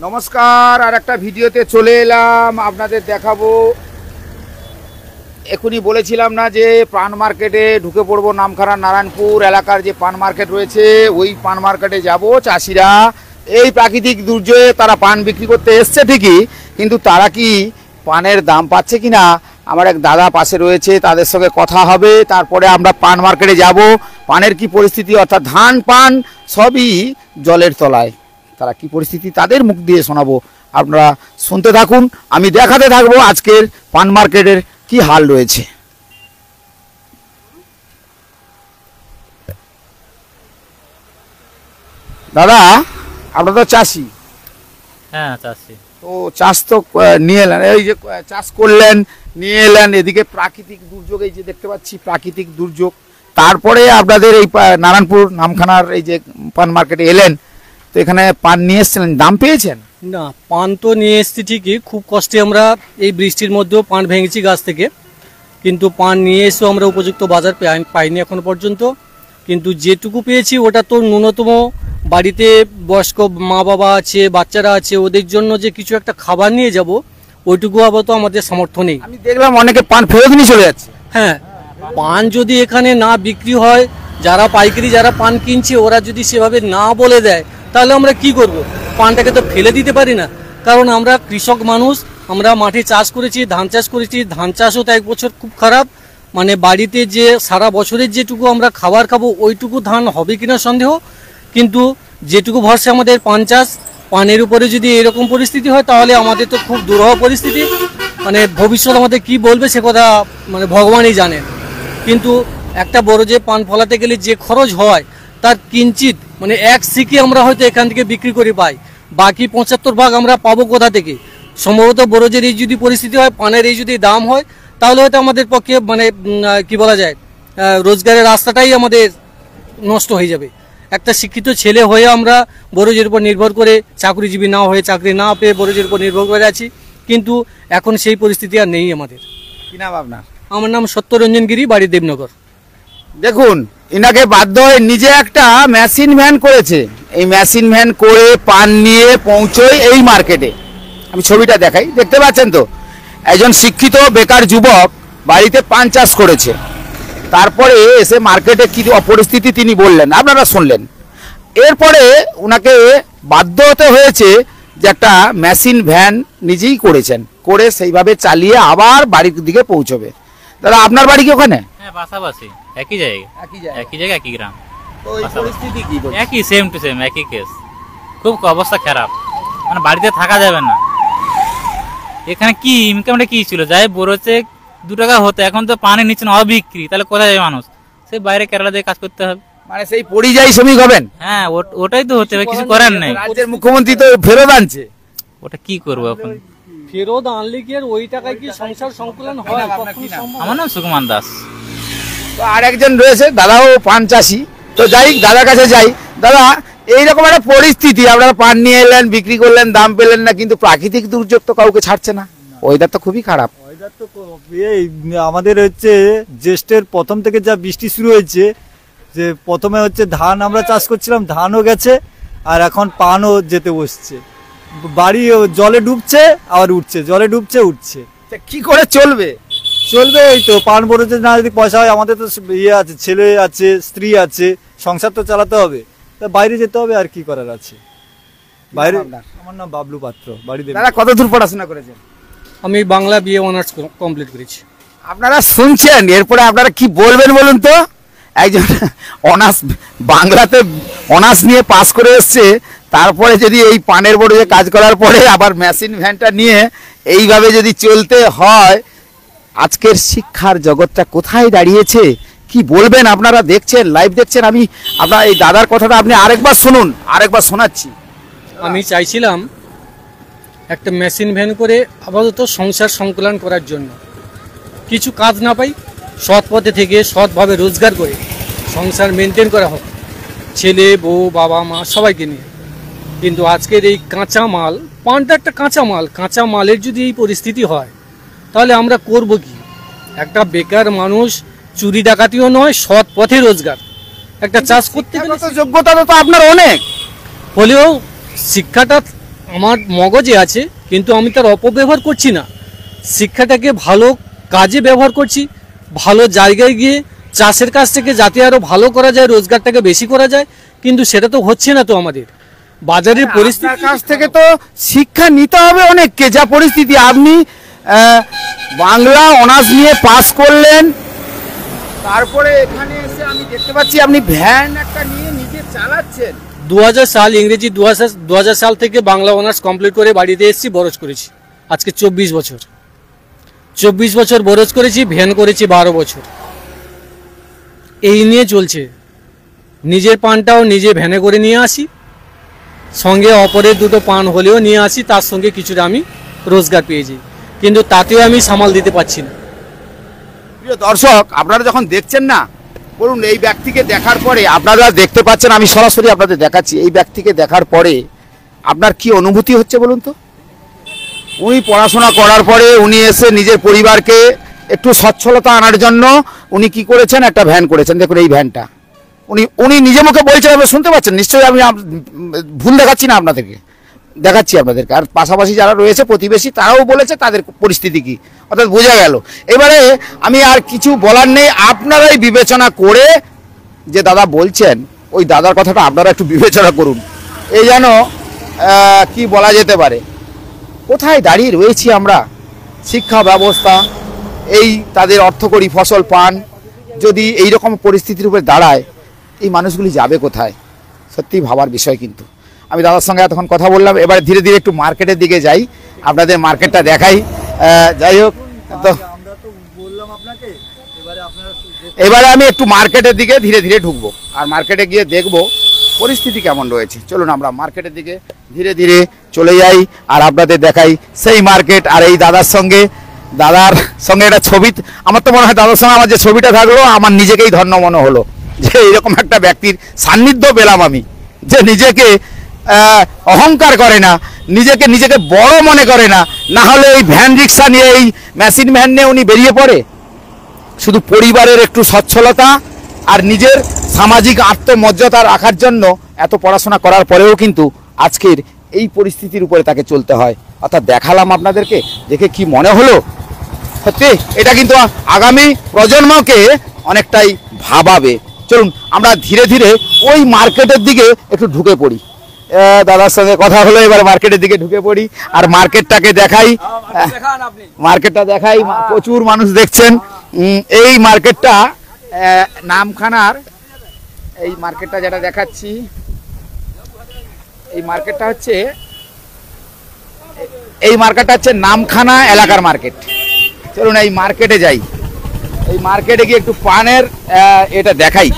নমস্কার, আর একটা ভিডিওতে চলে এলাম। আপনাদের দেখাবো, এখনই বলেছিলাম না যে পান মার্কেটে ঢুকে পড়বো। নামখানা নারায়ণপুর এলাকার যে পান মার্কেট রয়েছে, ওই পান মার্কেটে যাব। চাষিরা এই প্রাকৃতিক দুর্যোগে তারা পান বিক্রি করতে এসছে ঠিকই, কিন্তু তারা কি পানের দাম পাচ্ছে কিনা আমার এক দাদা পাশে রয়েছে, তাদের সঙ্গে কথা হবে। তারপরে আমরা পান মার্কেটে যাব। পানের কি পরিস্থিতি, অর্থাৎ ধান পান সবই জলের তলায়, তারা কি পরিস্থিতি তাদের মুখ দিয়ে শোনাবো। আপনারা শুনতে থাকুন, আমি দেখাতে থাকবো আজকের পান মার্কেটের কি হাল রয়েছে। দাদা, আপনারা তো চাষি? হ্যাঁ, চাষি। তো চাষ তো নিয়ে এলেন, এই যে চাষ করলেন, নিয়ে এলেন, এদিকে প্রাকৃতিক দুর্যোগ, এই যে দেখতে পাচ্ছি প্রাকৃতিক দুর্যোগ। তারপরে আপনাদের এই নারায়ণপুর নামখানার এই যে পান মার্কেটে এলেন, তো এখানে পান নিয়ে এসেছিলেন, দাম পেয়েছেন? না, পান তো নিয়ে এসেছি ঠিকই, খুব কষ্টে আমরা এই বৃষ্টির মধ্যেও পান ভেঙেছি গাছ থেকে, কিন্তু পান নিয়ে এসেও আমরা উপযুক্ত বাজার পাইনি এখনো পর্যন্ত। কিন্তু যেটুকু পেয়েছি ওটা তো ন্যূনতম, বাড়িতে বয়স্ক মা বাবা আছে, বাচ্চারা আছে, ওদের জন্য যে কিছু একটা খাবার নিয়ে যাব ওইটুকু আবার তো আমাদের সামর্থ্য নেই। আমি দেখলাম অনেকে পান ফেরত নিয়ে চলে যাচ্ছে। হ্যাঁ, পান যদি এখানে না বিক্রি হয়, যারা পাইকারি যারা পান কিনছে ওরা যদি সেভাবে না বলে দেয়, তাহলে আমরা কি করব? পানটাকে তো ফেলে দিতে পারি না, কারণ আমরা কৃষক মানুষ, আমরা মাঠে চাষ করেছি, ধান চাষ করেছি। ধান চাষও তো এক বছর খুব খারাপ, মানে বাড়িতে যে সারা বছরের যেটুকু আমরা খাবার খাবো ওইটুকু ধান হবে কিনা সন্দেহ। কিন্তু যেটুকু ভরসা আমাদের পান চাষ, পানের উপরে যদি এরকম পরিস্থিতি হয় তাহলে আমাদের তো খুব দুরূহ পরিস্থিতি। মানে ভবিষ্যৎ আমাদের কি বলবে সে কথা মানে ভগবানই জানেন। কিন্তু একটা বড় যে পান ফলাতে গেলে যে খরচ হয় তার কিঞ্চিত, মানে এক সিকি আমরা হয়তো এখান থেকে বিক্রি করে পাই, বাকি 75 ভাগ আমরা পাবো কোথা থেকে? সম্ভবত বড়জের এই যদি পরিস্থিতি হয়, পানের এই যদি দাম হয়, তাহলে হয়তো আমাদের পক্ষে মানে কি বলা যায়, রোজগারের রাস্তাটাই আমাদের নষ্ট হয়ে যাবে। একটা শিক্ষিত ছেলে হয়ে আমরা বড়জের উপর নির্ভর করে, চাকরিজীবী না হয়ে, চাকরি না পেয়ে বড়জের উপর নির্ভর করে আছি, কিন্তু এখন সেই পরিস্থিতি আর নেই আমাদের। কি নাম আপনার? আমার নাম সত্যরঞ্জন গিরি, বাড়ি দেবনগর। দেখুন, ইনাকে বাধ্য হয়ে নিজে একটা মেশিন ভ্যান করেছে। এই মেশিন ভ্যান করে পান নিয়ে পৌঁছয় এই মার্কেটে। আমি ছবিটা দেখাই, দেখতে পাচ্ছেন তো, একজন শিক্ষিত বেকার যুবক বাড়িতে পান চাষ করেছে, তারপরে এসে মার্কেটে কি পরিস্থিতি তিনি বললেন, আপনারা শুনলেন। এরপরে ওনাকে বাধ্য হতে হয়েছে যে একটা মেশিন ভ্যান নিজেই করেছেন, করে সেইভাবে চালিয়ে আবার বাড়ির দিকে পৌঁছবে। দাদা, আপনার বাড়ি কি ওখানে? হ্যাঁ, পাশাপাশি, একই জায়গা, একই জায়গা, একই গ্রাম, তো এই পরিস্থিতি কি বলছেন? একই সেম টু সেম, একই কেস। খুব অবস্থা খারাপ, মানে বাড়িতে থাকা যাবে না। এখানে কি ইনকামটা কি ছিল, যাই বড়ছে 2 টাকা হতো, এখন তো পানি নিচ্ছে না, অবিক্রি। তাহলে কোথায় যাবে মানুষ? সেই বাইরে কেরালা দিয়ে কাজ করতে হবে, মানে সেই পরিযায়ী শ্রমিক হবেন। হ্যাঁ, ওটাই তো হতে হবে, কিছু করার নেই। রাজ্যের মুখ্যমন্ত্রী তো ফেরত আনছে, ওটা কি করবো এখন? ফেরত আনলে কি আর ওই টাকায় কি সংসার সংকুলন হয়? আমার নাম সুকুমান দাস। তো আর একজন রয়েছে, দাদাও পান চাষি। তো যাই, দাদার কাছে যাই। দাদা, এইরকম একটা পরিস্থিতি, আপনারা পান নিয়ে এলেন, বিক্রি করলেন, দাম পেলেন না, কিন্তু প্রাকৃতিক দুর্যোগ তো কাউকে ছাড়ছে না, ওয়েদার তো খুবই খারাপ। ওয়েদার তো এই আমাদের হচ্ছে জ্যৈষ্ঠের প্রথম থেকে যা বৃষ্টি শুরু হয়েছে, যে প্রথমে হচ্ছে ধান আমরা চাষ করছিলাম, ধানও গেছে, আর এখন পানও যেতে বসছে। বাড়ি জলে ডুবছে আবার উঠছে, জলে ডুবছে উঠছে। কি করে চলবে? চলবে এই তো, পান বড়তে না যদি পয়সা হয়, আমাদের তো ইয়ে আছে, ছেলে আছে, স্ত্রী আছে, সংসার তো চালাতে হবে, তা বাইরে যেতে হবে, আর কি করার আছে বাইরে। আমার নাম বাবলু পাত্র, বাড়ি দেব। দাদা, কত দূর পড়াশোনা করেছেন? আমি বাংলা বিএ অনার্স কমপ্লিট করেছি। আপনারা শুনছেন, এরপরে আপনারা কি বলবেন বলুন তো? একজন অনার্স, বাংলাতে অনার্স নিয়ে পাস করে এসছে, তারপরে যদি এই পানের বোর্ডে কাজ করার পরে আবার মেশিন ভ্যানটা নিয়ে এইভাবে যদি চলতে হয়, আজকের শিক্ষার জগৎটা কোথায় দাঁড়িয়েছে? কি বলবেন? আপনারা দেখছেন, লাইভ দেখছেন। আমি আপনার এই দাদার কথাটা আপনি আরেকবার শুনুন, আরেকবার শোনাচ্ছি। আমি চাইছিলাম একটা মেশিন ভ্যান করে আপাতত সংসার সংকুলন করার জন্য, কিছু কাজ না পাই, সৎ পথে থেকে সৎভাবে রোজগার করে সংসার মেনটেন করা হোক, ছেলে বউ বাবা মা সবাইকে নিয়ে। কিন্তু আজকের এই কাঁচা মাল, পানটা একটা কাঁচা মাল, কাঁচা মালের যদি এই পরিস্থিতি হয় তাহলে আমরা করব কি? একটা বেকার মানুষ, চুরি ডাকাতিও নয়, সৎ পথে রোজগার, একটা চাষ করতে গেলে যোগ্যতা তো আপনার অনেক হলেও শিক্ষাটা আমার মগজে আছে, কিন্তু আমি তার অপব্যবহার করছি না। শিক্ষাটাকে ভালো কাজে ব্যবহার করছি, ভালো জায়গায় গিয়ে চাষের কাজ থেকে যাতে আরও ভালো করা যায়, রোজগারটাকে বেশি করা যায়, কিন্তু সেটা তো হচ্ছে না। তো আমাদের বাজারের পরিস্থিতি, আপনার কাছ থেকে তো শিক্ষা নিতে হবে অনেককে। যা পরিস্থিতি, আপনি বাংলা অনার্স নিয়ে পাস করলেন, তারপরে এখানে এসে আমি দেখতে পাচ্ছি আপনি ভ্যান একটা নিয়ে নিজে চালাচ্ছেন। 2000 সাল, ইংরেজি 2000 সাল থেকে বাংলা অনার্স কমপ্লিট করে বাড়িতে এসেছি, বরজ করেছি। আজকে 24 বছর বরজ করেছি, ভ্যান করেছি 12 বছর। এই নিয়ে চলছে। নিজের পানটাও নিজে ভ্যানে করে নিয়ে আসি, সঙ্গে অপরের দুটো পান হলেও নিয়ে আসি, তার সঙ্গে কিছুটা আমি রোজগার পেয়ে যাই, কিন্তু তাতেও আমি সামাল দিতে পারছি না। প্রিয় দর্শক, আপনারা যখন দেখছেন না, বলুন এই ব্যক্তিকে দেখার পরে, আপনারা দেখতে পাচ্ছেন, আমি সরাসরি আপনাদের দেখাচ্ছি, এই ব্যক্তিকে দেখার পরে আপনার কি অনুভূতি হচ্ছে বলুন তো? উনি পড়াশোনা করার পরে উনি এসে নিজের পরিবারকে একটু সচ্ছলতা আনার জন্য উনি কি করেছেন, একটা ভ্যান করেছেন। দেখুন এই ভ্যানটা উনি নিজে মুখে বলছেন, আপনি শুনতে পাচ্ছেন নিশ্চয়ই, আমি ভুল দেখাচ্ছি না আপনাদেরকে, দেখাচ্ছি আপনাদেরকে। আর পাশাপাশি যারা রয়েছে প্রতিবেশী, তারাও বলেছে তাদের পরিস্থিতি কি, অর্থাৎ বোঝা গেল। এবারে আমি আর কিছু বলার নেই, আপনারাই বিবেচনা করে, যে দাদা বলছেন ওই দাদার কথাটা আপনারা একটু বিবেচনা করুন। এই যেন কি বলা যেতে পারে, কোথায় দাঁড়িয়ে রয়েছি আমরা? শিক্ষা ব্যবস্থা, এই তাদের অর্থকরী ফসল পান যদি এই রকম পরিস্থিতির উপরে দাঁড়ায়, এই মানুষগুলি যাবে কোথায়? সত্যি ভাবার বিষয়। কিন্তু আমি দাদার সঙ্গে এতক্ষণ কথা বললাম, এবার ধীরে ধীরে একটু মার্কেটের দিকে যাই, আপনাদের মার্কেটটা দেখাই। যাই হোক, তো এবারে আমি একটু মার্কেটের দিকে ধীরে ধীরে ঢুকবো, আর মার্কেটে গিয়ে দেখবো পরিস্থিতি কেমন রয়েছে। চলুন আমরা মার্কেটের দিকে ধীরে ধীরে চলে যাই, আর আপনাদের দেখাই সেই মার্কেট। আর এই দাদার সঙ্গে একটা ছবি, আমার তো মনে হয় দাদার সঙ্গে আমার যে ছবিটা থাকলো, আমার নিজেকেই ধন্য মনে হলো যে এইরকম একটা ব্যক্তির সান্নিধ্য পেলাম আমি, যে নিজেকে অহংকার করে না, নিজেকে বড় মনে করে না। না হলে এই ভ্যান রিক্সা নিয়ে, এই মেশিন ভ্যান নিয়ে উনি বেরিয়ে পড়ে শুধু পরিবারের একটু সচ্ছলতা আর নিজের সামাজিক আত্মমর্যাদা রাখার জন্য। এত পড়াশোনা করার পরেও কিন্তু আজকের এই পরিস্থিতির উপরে তাকে চলতে হয়। অর্থাৎ দেখালাম আপনাদেরকে, দেখে কি মনে হলো? সত্যি এটা কিন্তু আগামী প্রজন্মকে অনেকটাই ভাবাবে। চলুন আমরা ধীরে ধীরে ওই মার্কেটের দিকে একটু ঢুকে পড়ি। দাদার সঙ্গে কথা হলো, এবার মার্কেটের দিকে ঢুকে পড়ি আর মার্কেটটাকে দেখাই। মার্কেটটা দেখাই, প্রচুর মানুষ দেখছেন। এই মার্কেটটা নামখানার, এই মার্কেটটা যেটা দেখাচ্ছি, এই মার্কেটটা হচ্ছে নামখানা এলাকার মার্কেট। চলুন এই মার্কেটে যাই, এই মার্কেটে গিয়ে একটু পানের এটা দেখাই।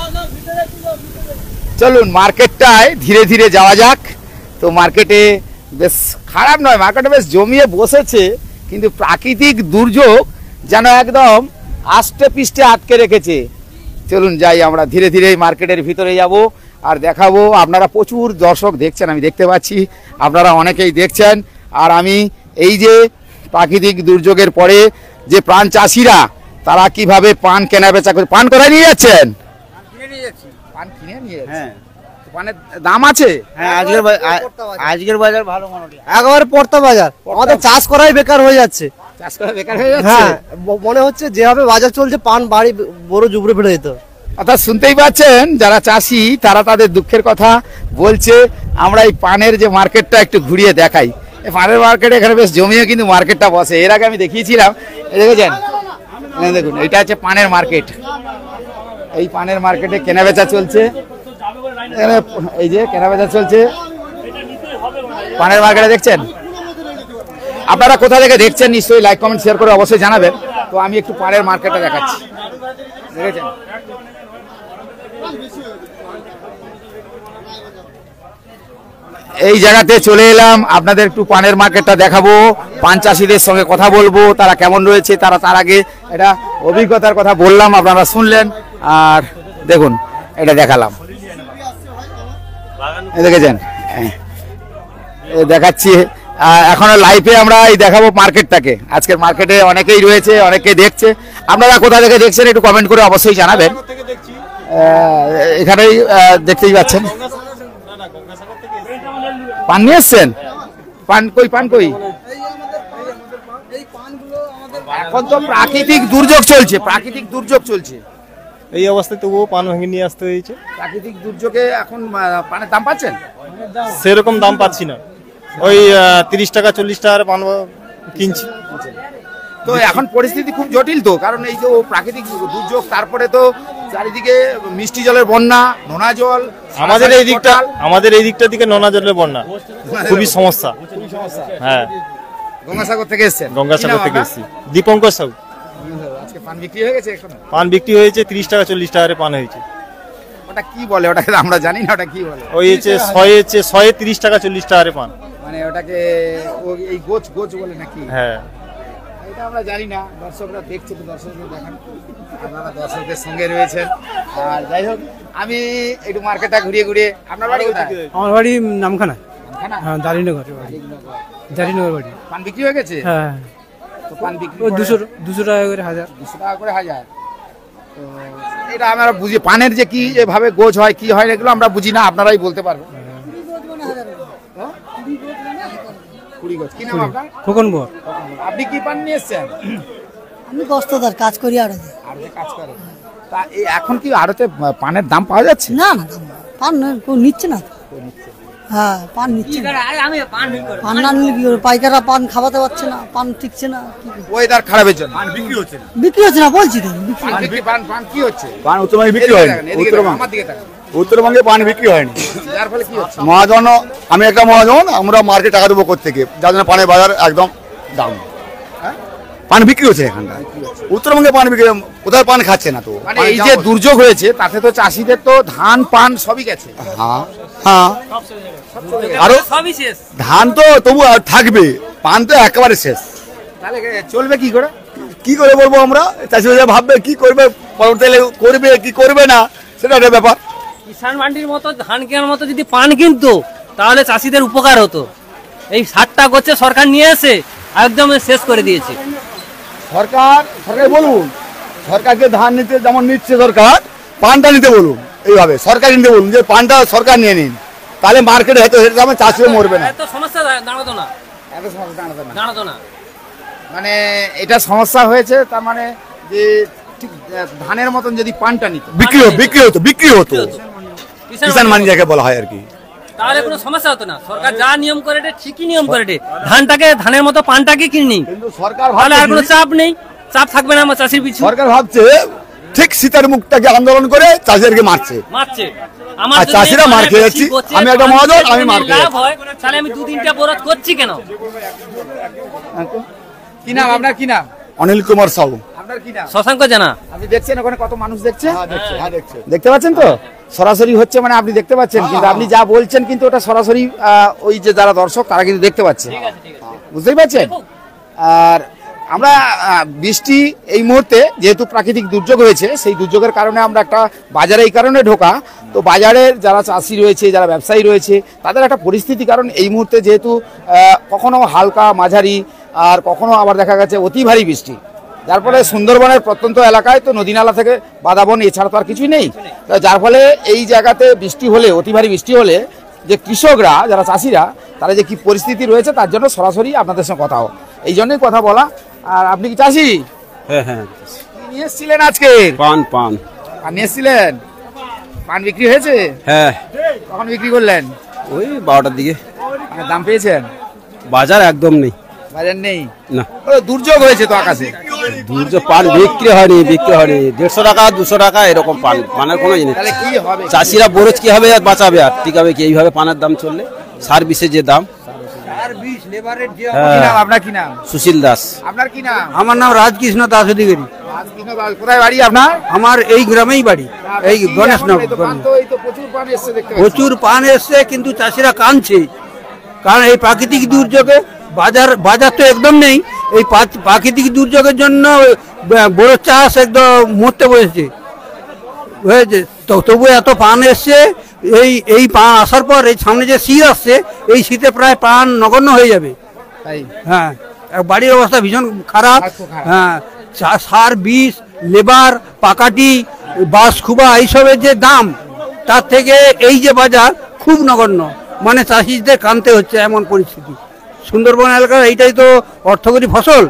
চলুন মার্কেটটায় ধীরে ধীরে যাওয়া যাক। তো মার্কেটে বেশ খারাপ নয়, মার্কেটে বেশ জমিয়ে বসেছে, কিন্তু প্রাকৃতিক দুর্যোগ যেন একদম আষ্টে পিষ্টে আটকে রেখেছে। চলুন যাই, আমরা ধীরে ধীরে এই মার্কেটের ভিতরে যাব আর দেখাবো। আপনারা প্রচুর দর্শক দেখছেন, আমি দেখতে পাচ্ছি, আপনারা অনেকেই দেখছেন। আর আমি এই যে প্রাকৃতিক দুর্যোগের পরে যে প্রাণ চাষিরা, তারা কিভাবে পান কেনা বেচা করে, পান কোথায় নিয়ে যাচ্ছেন? পান কিনে নিয়ে যাচ্ছেন। হ্যাঁ, পানের দাম আছে? হ্যাঁ, আজকের বাজার ভালো মনে হয়, একেবারে পড়তা বাজার। আমাদের চাষ করাই বেকার হয়ে যাচ্ছে। চাষ করা বেকার হয়ে যাচ্ছে। হ্যাঁ, মনে হচ্ছে যেভাবে বাজার চলছে, পান বাড়ি বড় জুবড়ে ফেলে যেত। অর্থাৎ শুনতেই পাচ্ছেন, যারা চাষি তারা তাদের দুঃখের কথা বলছে। আমরা এই পানের যে মার্কেটটা একটু ঘুরিয়ে দেখাই। এই পানের মার্কেটে এখানে বেশ জমিয়ে কিন্তু মার্কেটটা বসে, এর আগে আমি দেখিয়েছিলাম। দেখেছেন, দেখুন এটা হচ্ছে পানের মার্কেট। এই পানের মার্কেটে কেনাবেচা চলছে, এই যে কেনাবেচা চলছে পানের মার্কেটে, দেখছেন। আপনারা কোথা থেকে দেখছেন নিশ্চয়ই লাইক কমেন্ট শেয়ার করে অবশ্যই জানাবেন। তো আমি একটু পানের মার্কেটটা দেখাচ্ছি, দেখেছেন। এই জায়গাতে চলে এলাম, আপনাদের একটু পানের মার্কেটটা দেখাবো, পান চাষিদের সঙ্গে কথা বলবো, তারা কেমন রয়েছে। তার আগে এটা অভিজ্ঞতার কথা বললাম, আপনারা শুনলেন। আর দেখুন এটা দেখালাম, দেখেছেন, দেখাচ্ছি। এখনো লাইভে আমরা এই দেখাবো মার্কেটটাকে। আজকের মার্কেটে অনেকেই রয়েছে, অনেকেই দেখছে। আপনারা কোথা থেকে দেখছেন একটু কমেন্ট করে অবশ্যই জানাবেন। এখানেই দেখতেই পাচ্ছেন, পান নিয়ে এসছেন। পান কই এখন তো প্রাকৃতিক দুর্যোগ চলছে এই অবস্থায় তবুও পান ভেঙে নিয়ে আসতে হয়েছে। প্রাকৃতিক দুর্যোগে এখন পানের দাম পাচ্ছেন? সেরকম দাম পাচ্ছি না, ওই 30 টাকা 40 টাকার পান কিনছি। তো এখন পরিস্থিতি খুব জটিল, তো কারণ এই যে প্রাকৃতিক দুর্যোগ, তারপরে তো চারিদিকে মিষ্টি জলের বন্যা, নোনা জল, আমাদের এই দিকটা দিকে নোনা জলের বন্যা, খুবই সমস্যা। হ্যাঁ, গঙ্গাসাগর থেকে এসেছেন? গঙ্গাসাগর থেকে এসেছি। দীপঙ্কর সাহু। আজকে পান বিক্রি হয়ে গেছে? এখন পান বিক্রি হয়েছে 30 টাকা 40 টাকার পান হয়েছে। ওটা কি বলে? ওটাকে আমরা জানি না, ওটা কি বলে? ওই হচ্ছে 100 30 টাকা 40 টাকার পান, মানে ওটাকে এই গোছ বলে নাকি? হ্যাঁ, এটা আমরা জানি না, দর্শকরা দেখছে, তো দর্শকরা দেখেন, আপনারা দর্শকদের সঙ্গে রয়েছেন। আর যাই হোক, আমি একটু মার্কেটটা ঘুরিয়ে আপনার বাড়ি কোথায়? আমার বাড়ি নামখানা। নামখানা? হ্যাঁ, দারিনগর বাড়ি। পান বিক্রি হয়ে গেছে? হ্যাঁ, তো পান বিক্রি ও 200 টাকা করে হাজার। 200 টাকা করে হাজার। তো এটা আমরা বুঝি, পানের যে কি এভাবে গোছ হয়, কি হয়, এগুলো আমরা বুঝি না, আপনারাই বলতে পারবেন। 20 গজ। কি নাম আপনার? খোকন বর। আপনি কি পান নিয়ে এসেছেন? আমি কষ্টদার, কাজ করি আড়তে। আড়তে কাজ করেন? তা এই এখন কি আড়তে পানের দাম পাওয়া যাচ্ছে? না না, পান কেউ নিচ্ছে না। হ্যাঁ, পান নিচ্ছে না। পান না নিলে কি করবে? পাইকাররা পান খাওয়াতে পারছে না, পান টিকছে না। ওয়েদার খারাপের জন্য বিক্রি হচ্ছে না, বলছি তো পান কি হচ্ছে? পান উত্তরবঙ্গে বিক্রি হয়নি। উত্তরবঙ্গে পান বিক্রি হয়নি, যার ফলে কি হচ্ছে? মহাজন, আমি একটা মহাজন, আমরা মার্কেট টাকা দেবো কোথেকে, যার জন্য পানের বাজার একদম ডাউন। পান বিক্রি হচ্ছে এখানটা, উত্তরবঙ্গে পান বিক্রি, কোথায় পান খাচ্ছে না তো। মানে এই যে দুর্যোগ হয়েছে, তাতে তো চাষিদের তো ধান পান সবই গেছে। হ্যাঁ হ্যাঁ, আরো ধান তো তবু থাকবে, পান তো একেবারে শেষ। তাহলে চলবে কি করে? কি করে বলবো আমরা? চাষিরা ভাববে কি করবে, পরবর্তীকালে করবে কি করবে না, সেটা একটা ব্যাপার। কিষাণ মান্ডির মতো ধান কেনার মতো যদি পান কিনতো তাহলে চাষিদের উপকার হতো। এই 60টা গোছে সরকার নিয়ে এসে একদম শেষ করে দিয়েছে। সরকার বলুন, সরকারকে ধান নিতে যেমন নিচ্ছে সরকার, পানটা নিতে বলুন, এইভাবে সরকার নিতে বলুন যে পানটা সরকার নিয়ে নিন, তাহলে মার্কেটে হয়তো সেটা চাষিও মরবে না। এত সমস্যা দাঁড়াতো না, এত সমস্যা দাঁড়াতো না। মানে এটা সমস্যা হয়েছে, তার মানে যে ঠিক ধানের মতন যদি পানটা নিত, বিক্রি হতো কিষাণ মান্ডি যাকে বলা হয় আর কি, তাহলে কোনো সমস্যা হতো না। সরকার যা নিয়ম করে ঠিকই নিয়ম করে, ধানটাকে ধানের মতো পানটাকে কিনি, কিন্তু সরকার তাহলে আর কোনো চাপ নেই, চাপ থাকবে না আমার চাষির পিছু। সরকার ভাবছে ঠিক শীতের মুখটাকে আন্দোলন করে চাষিদেরকে মারছে। আর চাষিরা মার খেয়ে যাচ্ছি, আমি একটা মহাজন, আমি মার খেয়ে যাচ্ছি। তাহলে আমি 2-3টা বরত করছি কেন? কি নাম আপনার? কি নাম? অনিল কুমার সাহু। আপনার কি নাম? শশাঙ্ক জানা। আপনি দেখছেন ওখানে কত মানুষ দেখছে? দেখছে। দেখতে পাচ্ছেন তো, সরাসরি হচ্ছে, মানে আপনি দেখতে পাচ্ছেন, কিন্তু আপনি যা বলছেন কিন্তু ওটা সরাসরি ওই যে যারা দর্শক তারা কিন্তু দেখতে পাচ্ছে, বুঝতেই পারছেন। আর আমরা বৃষ্টি এই মুহূর্তে যেহেতু প্রাকৃতিক দুর্যোগ হয়েছে, সেই দুর্যোগের কারণে আমরা একটা বাজারে এই কারণে ঢোকা, তো বাজারের যারা চাষি রয়েছে, যারা ব্যবসায়ী রয়েছে, তাদের একটা পরিস্থিতি, কারণ এই মুহূর্তে যেহেতু কখনো হালকা মাঝারি আর কখনো আবার দেখা গেছে অতি ভারী বৃষ্টি, যার ফলে সুন্দরবনের প্রত্যন্ত এলাকায় তো নদী নালা থেকে বাঁধাবন এছাড়া তো আর কিছুই নেই, যার ফলে এই জায়গাতে বৃষ্টি হলে, অতি ভারী বৃষ্টি হলে যে কৃষকরা, যারা চাষিরা, তারা যে কি পরিস্থিতি রয়েছে তার জন্য সরাসরি আপনাদের সঙ্গে কথা হোক, এই জন্যই কথা বলা। আর আপনি কি চাষি? হ্যাঁ হ্যাঁ, নিয়ে এসেছিলেন আজকে? পান নিয়ে এসেছিলেন? পান বিক্রি হয়েছে? হ্যাঁ। কখন বিক্রি করলেন? ওই 12টার দিকে। দাম পেয়েছেন? বাজার একদম নেই, বাজার নেই না, দুর্যোগ হয়েছে তো আকাশে। দুর্যোগ, পান বিক্রি হয়নি 150 টাকা 200 টাকা এরকম পানের কোনো জিনিস। তাহলে কি হবে? চাষিরা বরজ কি হবে আর বাঁচাবে আর টিকাবে কি এইভাবে পানের দাম চললে? সার বিষে যে দাম। আপনার কি নাম? সুশীল দাস। আপনার কি নাম? আমার নাম রাজকৃষ্ণ দাস অধিকারী। কোথায় বাড়ি আপনার? আমার এই গ্রামেই বাড়ি, এই গণেশনগর। প্রচুর পান এসছে, কিন্তু চাষিরা কাঁদছে, কারণ এই প্রাকৃতিক দুর্যোগে বাজার তো একদম নেই। এই প্রাকৃতিক দুর্যোগের জন্য বড় চাষ একদম মরতে বসেছে, হয়েছে তো। তবু এত পান এসছে, এই পান আসার পর এই সামনে যে শীত আসছে, এই শীতে প্রায় পান নগণ্য হয়ে যাবে। হ্যাঁ, বাড়ির অবস্থা ভীষণ খারাপ। হ্যাঁ, সার, বিষ, লেবার, পাকাটি, বাঁশ খুবা, এইসবের যে দাম, তার থেকে এই যে বাজার খুব নগণ্য, মানে চাষিদের কানতে হচ্ছে এমন পরিস্থিতি। সুন্দরবন এলাকার এইটাই তো অর্থকরী ফসল।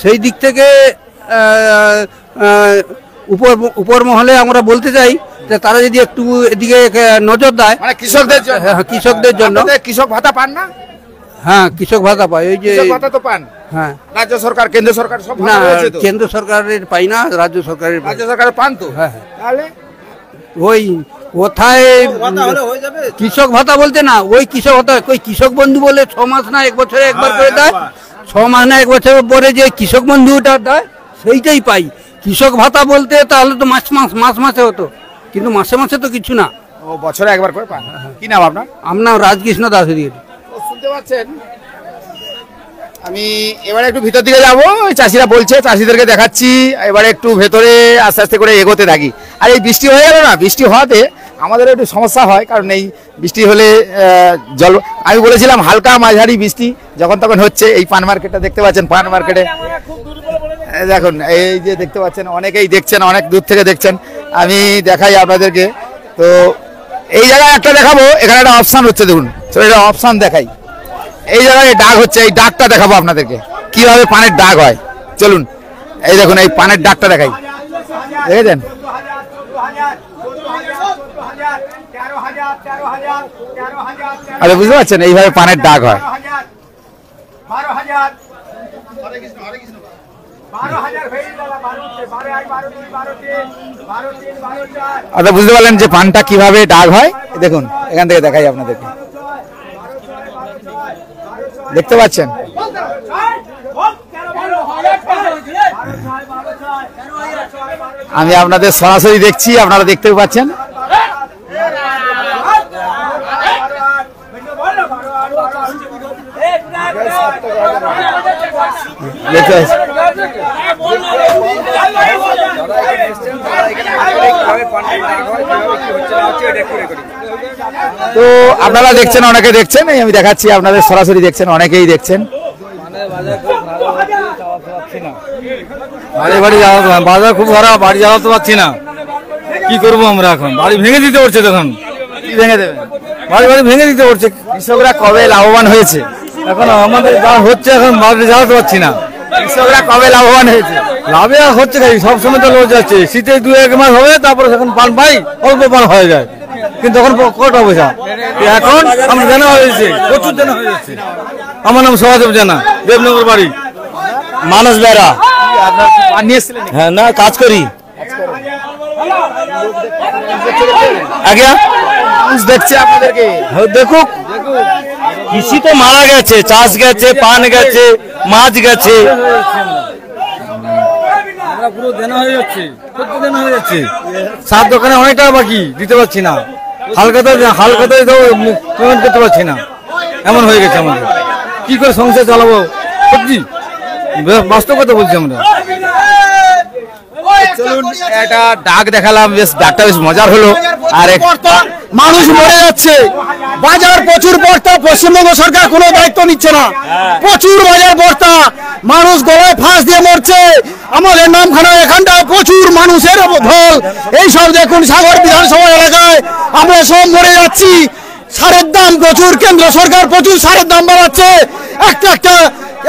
সেই দিক থেকে উপর মহলে আমরা বলতে চাই যে তারা যদি একটু এদিকে নজর দেয়, মানে কৃষকদের জন্য। হ্যাঁ, কৃষকদের জন্য। আপনাদের কৃষক ভাতা পান না? হ্যাঁ, কৃষক ভাতা পায়। ওই যে কৃষক ভাতা তো পান। হ্যাঁ, রাজ্য সরকার কেন্দ্র সরকার সব না, ভাতা রয়েছে তো? কেন্দ্র সরকারের পাই না, রাজ্য সরকারের পাই। রাজ্য সরকারের পান তো? হ্যাঁ। তাহলে ওই কোথায় কৃষক ভাতা বলতে না, ওই কৃষক ভাতা ওই কৃষক বন্ধু বলে 6 মাস না 1 বছরে একবার করে দেয়। 6 মাস না 1 বছর পরে যে কৃষক বন্ধুটা দেয় সেইটাই পাই। কৃষক ভাতা বলতে তাহলে তো মাসে হতো, কিন্তু মাসে মাসে তো কিছু না। ও বছরে একবার করে পান। কি নাম আপনার? আমার নাম রাজকৃষ্ণ দাস। শুনতে পাচ্ছেন, আমি এবারে একটু ভিতর দিকে যাবো। চাষিরা বলছে, চাষিদেরকে দেখাচ্ছি। এবারে একটু ভেতরে আস্তে আস্তে করে এগোতে থাকি। আর এই বৃষ্টি হয়ে গেল না, বৃষ্টি হওয়াতে আমাদের একটু সমস্যা হয়, কারণ এই বৃষ্টি হলে জল, আমি বলেছিলাম হালকা মাঝারি বৃষ্টি যখন তখন হচ্ছে। এই পান মার্কেটটা দেখতে পাচ্ছেন, পান মার্কেটে দেখুন, এই যে দেখতে পাচ্ছেন, অনেকেই দেখছেন, অনেক দূর থেকে দেখছেন। আমি দেখাই আপনাদেরকে। তো এই জায়গায় একটা দেখাবো, এখানে একটা অপশান হচ্ছে, দেখুন এটা অপশান দেখাই। এই জায়গায় ডাক হচ্ছে, এই ডাকটা দেখাবো আপনাদেরকে কিভাবে পানের ডাক হয়। চলুন, এই দেখুন এই পানের ডাকটা দেখাই। দেখেছেন? আরে বুঝতে পারছেন, এইভাবে পানের ডাক হয়। আচ্ছা, বুঝতে পারলেন যে পানটা কিভাবে ডাক হয়? দেখুন এখান থেকে দেখাই আপনাদেরকে, দেখতে পাচ্ছেন? আমি আপনাদের সরাসরি দেখছি, আপনারা দেখতেও পাচ্ছেন। তো আপনারা দেখছেন, অনেকে দেখছেন, এই আমি দেখাচ্ছি আপনাদের সরাসরি দেখছেন, অনেকেই দেখছেন। বাজার খুব খারাপ, বাড়ি জ্বালাতে পারছি না। কি করবো আমরা এখন? বাড়ি ভেঙে দিতে হচ্ছে। তখন কি ভেঙে দেবেন? বাড়ি ভেঙে দিতে হচ্ছে। কৃষকরা কবে লাভবান হয়েছে? এখন আমাদের যা হচ্ছে, এখন বাড়ি জ্বালাতে পারছি না। কৃষকরা কবে লাভবান হয়েছে? লাভে আর হচ্ছে না, সবসময় তো লস যাচ্ছে। শীতে 2-1 মাস হবে, তারপরে এখন পান পাই, অল্প পান হয়ে যায়, কিন্তু তখন কটা পয়সা। এখন আমার জানা হয়ে যাচ্ছে, প্রচুর জানা হয়ে যাচ্ছে। আমার নাম সহদেব জানা, দেবনগর বাড়ি, মানস বেড়া। হ্যাঁ, না কাজ করি। আজ্ঞা, মানুষ দেখছে আপনাদেরকে। দেখুক, কৃষি তো মারা গেছে, চাষ গেছে, পান গেছে, মাছ গেছে, পুরো দেনা হয়ে যাচ্ছে, দেনা হয়ে যাচ্ছে। সাত দোকানে অনেক টাকা বাকি, দিতে পারছি না। হালকাতে পেমেন্ট করতে পারছি না, এমন হয়ে গেছে আমাদের। কি করে সংসার চালাবো? সত্যি বাস্তব কথা বলছি আমরা। চলুন, একটা ডাক দেখালাম, বেশ ডাকটা বেশ মজার হলো। আর মানুষ মরে যাচ্ছে, বাজার প্রচুর বস্তা, পশ্চিমবঙ্গ সরকার কোনো দায়িত্ব নিচ্ছে না। প্রচুর বাজার বস্তা, মানুষ গলায় ফাঁস দিয়ে মরছে। আমাদের নামখানা এখানটায় প্রচুর মানুষের ঢল। এইসব দেখুন, সাগর বিধানসভা এলাকায় আমরা সব মরে যাচ্ছি। সারের দাম প্রচুর, কেন্দ্র সরকার প্রচুর সারের দাম বাড়াচ্ছে।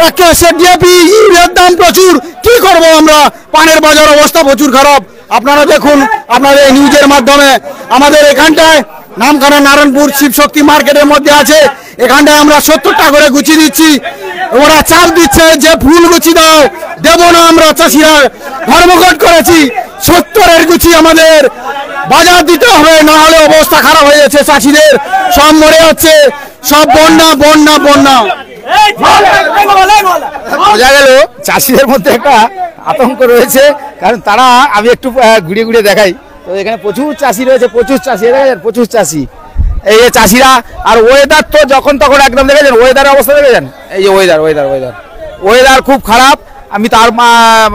একটা ডিএপি ইউরিয়ার দাম প্রচুর। কি করব আমরা? পানের বাজার অবস্থা প্রচুর খারাপ। আপনারা দেখুন, আপনাদের এই নিউজের মাধ্যমে আমাদের এখানটায় নামখানা নারায়ণপুর শিবশক্তি মার্কেটের মধ্যে আছে, এখানটায় আমরা 70 টাকা করে গুছিয়ে দিচ্ছি। ওরা চাপ দিচ্ছে যে ফুল গুছি দাও, দেবো না। আমরা চাষিরা ধর্মঘট করেছি, 70-এর গুছি আমাদের বাজার দিতে হবে, না হলে অবস্থা খারাপ হয়ে যাচ্ছে। চাষিদের সব মরে যাচ্ছে, সব বন্যা বন্যা বন্যা। বোঝা গেল চাষিদের মধ্যে একটা আতঙ্ক রয়েছে, কারণ তারা, আমি একটু ঘুরিয়ে ঘুরিয়ে দেখাই, তো এখানে প্রচুর চাষি রয়েছে, প্রচুর চাষি, দেখেছেন প্রচুর চাষি। এই যে চাষিরা, আর ওয়েদার তো যখন তখন একদম, দেখেছেন ওয়েদারের অবস্থা দেখেছেন? এই যে ওয়েদার খুব খারাপ। আমি তার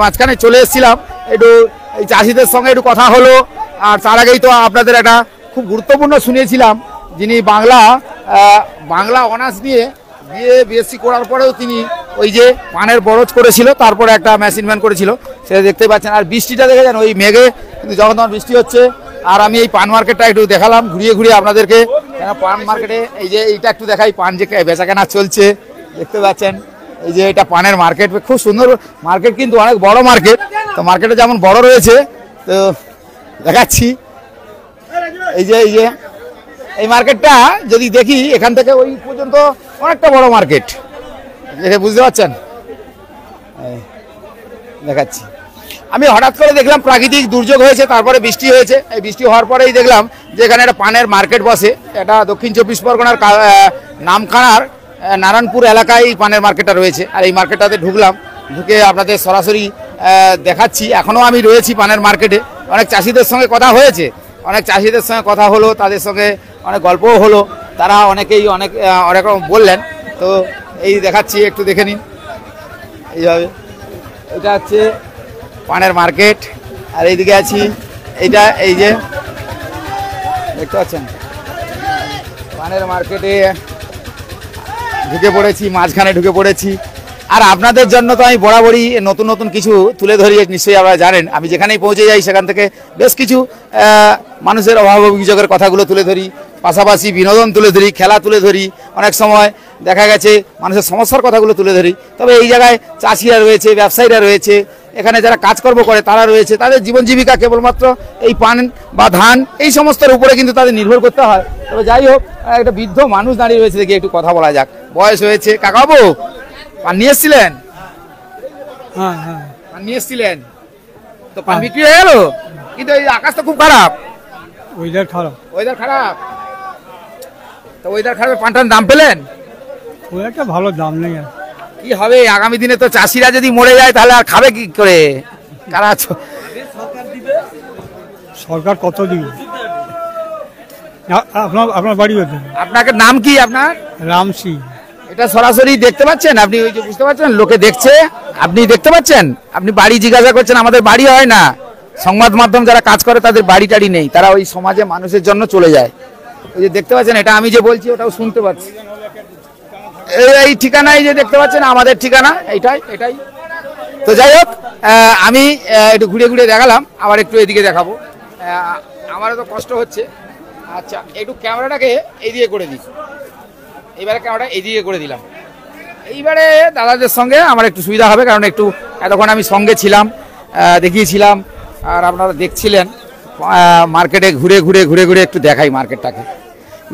মাঝখানে চলে এসেছিলাম, একটু এই চাষিদের সঙ্গে একটু কথা হলো। আর তার আগেই তো আপনাদের একটা খুব গুরুত্বপূর্ণ শুনিয়েছিলাম, যিনি বাংলা অনার্স নিয়ে বিএসসি করার পরেও তিনি ওই যে পানের বরজ করেছিল, তারপরে একটা মেশিন ম্যান করেছিল, সেটা দেখতে পাচ্ছেন। আর বৃষ্টিটা দেখেছেন, ওই মেঘে কিন্তু যখন তখন বৃষ্টি হচ্ছে। আর আমি এই পান মার্কেটটা একটু দেখালাম ঘুরিয়ে ঘুরিয়ে আপনাদেরকে। পান মার্কেটে এই যে এইটা একটু দেখাই, পান যে বেচা কেনা চলছে, দেখতে পাচ্ছেন এই যে এটা পানের মার্কেট, খুব সুন্দর মার্কেট, কিন্তু অনেক বড় মার্কেট। তো মার্কেটে যেমন বড় রয়েছে, তো দেখাচ্ছি এই যে এই মার্কেটটা যদি দেখি এখান থেকে ওই পর্যন্ত অনেকটা বড় মার্কেট, দেখে বুঝতে পারছেন। দেখাচ্ছি, আমি হঠাৎ করে দেখলাম প্রাকৃতিক দুর্যোগ হয়েছে, তারপরে বৃষ্টি হয়েছে। এই বৃষ্টি হওয়ার পরেই দেখলাম যে এখানে একটা পানের মার্কেট বসে। এটা দক্ষিণ চব্বিশ পরগনার নামখানার নারায়ণপুর এলাকায় এই পানের মার্কেটটা রয়েছে। আর এই মার্কেটটাতে ঢুকলাম, ঢুকে আপনাদের সরাসরি দেখাচ্ছি। এখনও আমি রয়েছি পানের মার্কেটে। অনেক চাষিদের সঙ্গে কথা হয়েছে, অনেক চাষিদের সঙ্গে কথা হলো, তাদের সঙ্গে অনেক গল্পও হলো। তারা অনেকেই অনেক রকম বললেন। তো এই দেখাচ্ছি, একটু দেখে নিন। এইভাবে এটা হচ্ছে পানের মার্কেট। আর এইদিকে আছি, এইটা এই যে দেখতে পাচ্ছেন পানের মার্কেটে ঢুকে পড়েছি, মাঝখানে ঢুকে পড়েছি। আর আপনাদের জন্য তো আমি বরাবরই নতুন নতুন কিছু তুলে ধরি, নিশ্চয়ই আপনারা জানেন। আমি যেখানেই পৌঁছে যাই সেখান থেকে বেশ কিছু মানুষের অভাব অভিযোগের কথাগুলো তুলে ধরি, পাশাপাশি বিনোদন তুলে ধরি, খেলা তুলে ধরি, অনেক সময় দেখা গেছে মানুষের সমস্যার কথাগুলো তুলে ধরি। তবে এই জায়গায় চাষিরা রয়েছে, ব্যবসায়ীরা রয়েছে, এখানে যারা কাজকর্ম করে তারা রয়েছে। তাদের জীবন জীবিকা কেবলমাত্র এই পান বা ধান এই সমস্তের উপরে কিন্তু তাদের নির্ভর করতে হয়। তবে যাই হোক, একটা বৃদ্ধ মানুষ দাঁড়িয়ে রয়েছে, দেখি একটু কথা বলা যাক। বয়স হয়েছে। কাকাবু, পান নিয়ে এসছিলেন? পান নিয়ে এসছিলেন তো পান বিক্রি হয়ে গেল, কিন্তু এই আকাশ তো খুব খারাপ, ওয়েদার খারাপ। তো ওয়েদার খারাপ, পানটার দাম পেলেন? খুব একটা ভালো দাম নেই। কি হবে আগামী দিনে? তো চাষিরা যদি মরে যায় তাহলে আর খাবে কি করে? কারা সরকার কত দিবে? আপনার বাড়ি হচ্ছে? আপনাকে নাম কি আপনার? রাম সিং। এটা সরাসরি দেখতে পাচ্ছেন আপনি? ওই যে বুঝতে পারছেন, লোকে দেখছে, আপনি দেখতে পাচ্ছেন? আপনি বাড়ি জিজ্ঞাসা করছেন, আমাদের বাড়ি হয় না। সংবাদ মাধ্যম যারা কাজ করে তাদের বাড়ি টাড়ি নেই, তারা ওই সমাজে মানুষের জন্য চলে যায়। ওই যে দেখতে পাচ্ছেন, এটা আমি যে বলছি ওটাও শুনতে পাচ্ছি। এই ঠিকানায় যে দেখতে পাচ্ছেন আমাদের ঠিকানা এটাই। তো যাই হোক, আমি একটু ঘুরে ঘুরে দেখালাম, আবার একটু এদিকে দেখাবো। আমারও তো কষ্ট হচ্ছে। আচ্ছা, একটু ক্যামেরাটাকে এইদিকে করে দিই। এইবারে ক্যামেরাটা এইদিকে করে দিলাম। এইবারে দাদাদের সঙ্গে আমার একটু সুবিধা হবে, কারণ একটু এতক্ষণ আমি সঙ্গে ছিলাম, দেখিয়েছিলাম, আর আপনারা দেখছিলেন। মার্কেটে ঘুরে ঘুরে একটু দেখাই মার্কেটটাকে।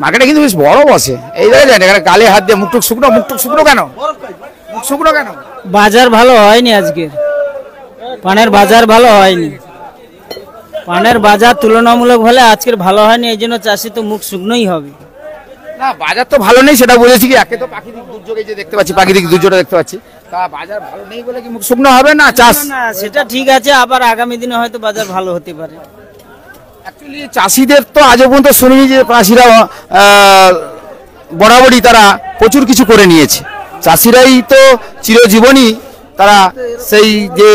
মার্কেটে কিন্তু বেশ বড় বসে। এই জায়গায় এখানে গালে হাত দিয়ে মুখটুক শুকনো কেন? মুখ শুকনো কেন? বাজার ভালো হয়নি আজকে, পানের বাজার ভালো হয়নি। পানের বাজার তুলনামূলক হলে আজকের ভালো হয়নি, এই জন্য চাষি তো মুখ শুকনোই হবে। না, বাজার তো ভালো নেই সেটা বলেছি কি, একে তো প্রাকৃতিক দুর্যোগে যে দেখতে পাচ্ছি, প্রাকৃতিক দুর্যোগটা দেখতে পাচ্ছি, তা বাজার ভালো নেই বলে কি মুখ শুকনো হবে না চাষ? না, সেটা ঠিক আছে, আবার আগামী দিনে হয়তো বাজার ভালো হতে পারে। অ্যাকচুয়ালি চাষিদের তো আজও পর্যন্ত শুনিনি যে চাষিরা বরাবরই তারা প্রচুর কিছু করে নিয়েছে। চাষিরাই তো চিরজীবনই তারা সেই যে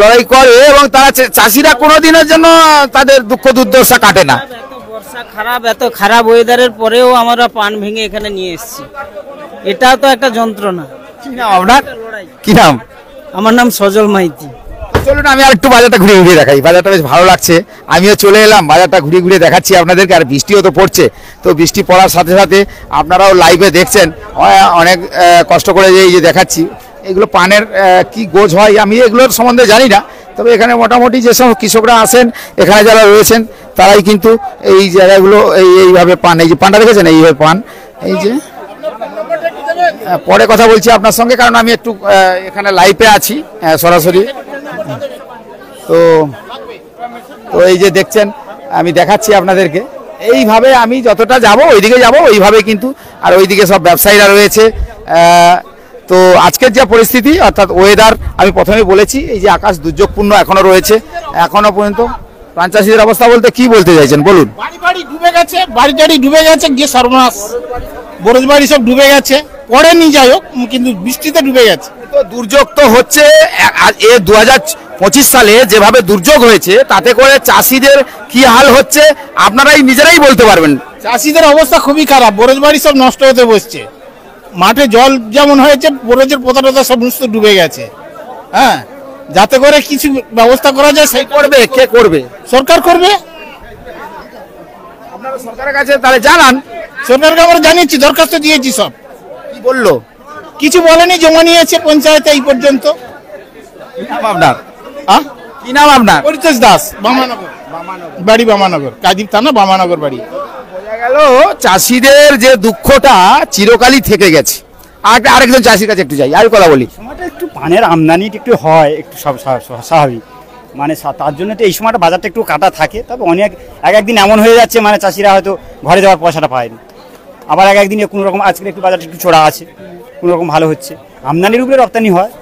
লড়াই করে, এবং তারা চাষিরা কোনোদিনের জন্য তাদের দুঃখ দুর্দশা কাটে না। এত খারাপ ওয়েদারের পরেও আমরা পান ভেঙে এখানে নিয়ে এসেছি, এটা তো একটা যন্ত্রণা। কি নাম আপনার? কি নাম? আমার নাম সজল মাইতি। চলুন আমি আর একটু বাজারটা ঘুরে ঘুরে দেখাই। বাজারটা বেশ ভালো লাগছে, আমিও চলে এলাম, বাজারটা ঘুরে ঘুরে দেখাচ্ছি আপনাদেরকে। আর বৃষ্টিও তো পড়ছে, তো বৃষ্টি পড়ার সাথে সাথে আপনারাও লাইভে দেখছেন অনেক কষ্ট করে এই যে দেখাচ্ছি। এগুলো পানের কি গোছ হয় আমি এগুলোর সম্বন্ধে জানি না, তবে এখানে মোটামুটি যেসব কৃষকরা আসেন, এখানে যারা রয়েছেন তারাই কিন্তু এই জায়গাগুলো এইভাবে পান, এই যে পানটা দেখেছেন, এইভাবে পান। এই যে পরে কথা বলছি আপনার সঙ্গে, কারণ আমি একটু এখানে লাইভে আছি সরাসরি। তো এই যে দেখছেন, আমি দেখাচ্ছি আপনাদেরকে। এইভাবে আমি যতটা যাব ওইদিকে যাব ওইভাবে কিন্তু, আর ওইদিকে সব ব্যবসায়ীরা রয়েছে। তো আজকের যে পরিস্থিতি অর্থাৎ ওয়েদার, আমি প্রথমেই বলেছি এই যে আকাশ দুর্যোগপূর্ণ এখনো রয়েছে। এখনো পর্যন্ত প্রাণ চাষিদের অবস্থা বলতে কি বলতে চাইছেন বলুন? বাড়ি ডুবে গেছে, বাড়ি ডুবে গেছে, গিয়ে সর্বনাশ, বরজ বাড়ি সব ডুবে গেছে। পড়েনি যাই হোক, কিন্তু বৃষ্টিতে ডুবে গেছে। তো দুর্যোগ তো হচ্ছে, 2025 সালে যেভাবে দুর্যোগ হয়েছে তাতে করে চাষিদের কি হাল হচ্ছে আপনারাই নিজেরাই বলতে পারবেন। চাষিদের অবস্থা খুবই খারাপ, বরজ বাড়ি সব নষ্ট হতে বসছে। মাঠে জল যেমন হয়েছে, বরজের পোতা সমস্ত ডুবে গেছে। হ্যাঁ, যাতে করে কিছু ব্যবস্থা করা যায়। সেই করবে, কে করবে? সরকার করবে। আপনারা সরকারের কাছে তাহলে জানান। সরকারকে আমরা জানিয়েছি, দরখাস্ত দিয়েছি সব। বললো? কিছু বলেনি, জমা নিয়েছে পঞ্চায়েতে এই পর্যন্ত। কি নাম আপনার? কি নাম আপনার? পরিতোষ দাস, বামানগর বাড়ি, বামানগর, কাজীব থানা, বামানগর বাড়ি। বোঝা গেল চাষিদের যে দুঃখটা চিরকালই থেকে গেছে। আরেকজন চাষির কাছে একটু যাই, আর কথা বলি। সময়টা একটু পানের আমদানি একটু হয়, একটু সব স্বাভাবিক, মানে তার জন্য তো এই সময়টা বাজারটা একটু কাটা থাকে। তবে অনেক একদিন এমন হয়ে যাচ্ছে মানে চাষিরা হয়তো ঘরে যাওয়ার পয়সাটা পায়নি, আবার একদিন কোনো রকম আজকে একটু বাজারটা একটু চড়া আছে, কোনো রকম ভালো হচ্ছে, আমদানির উপরে রপ্তানি হয়।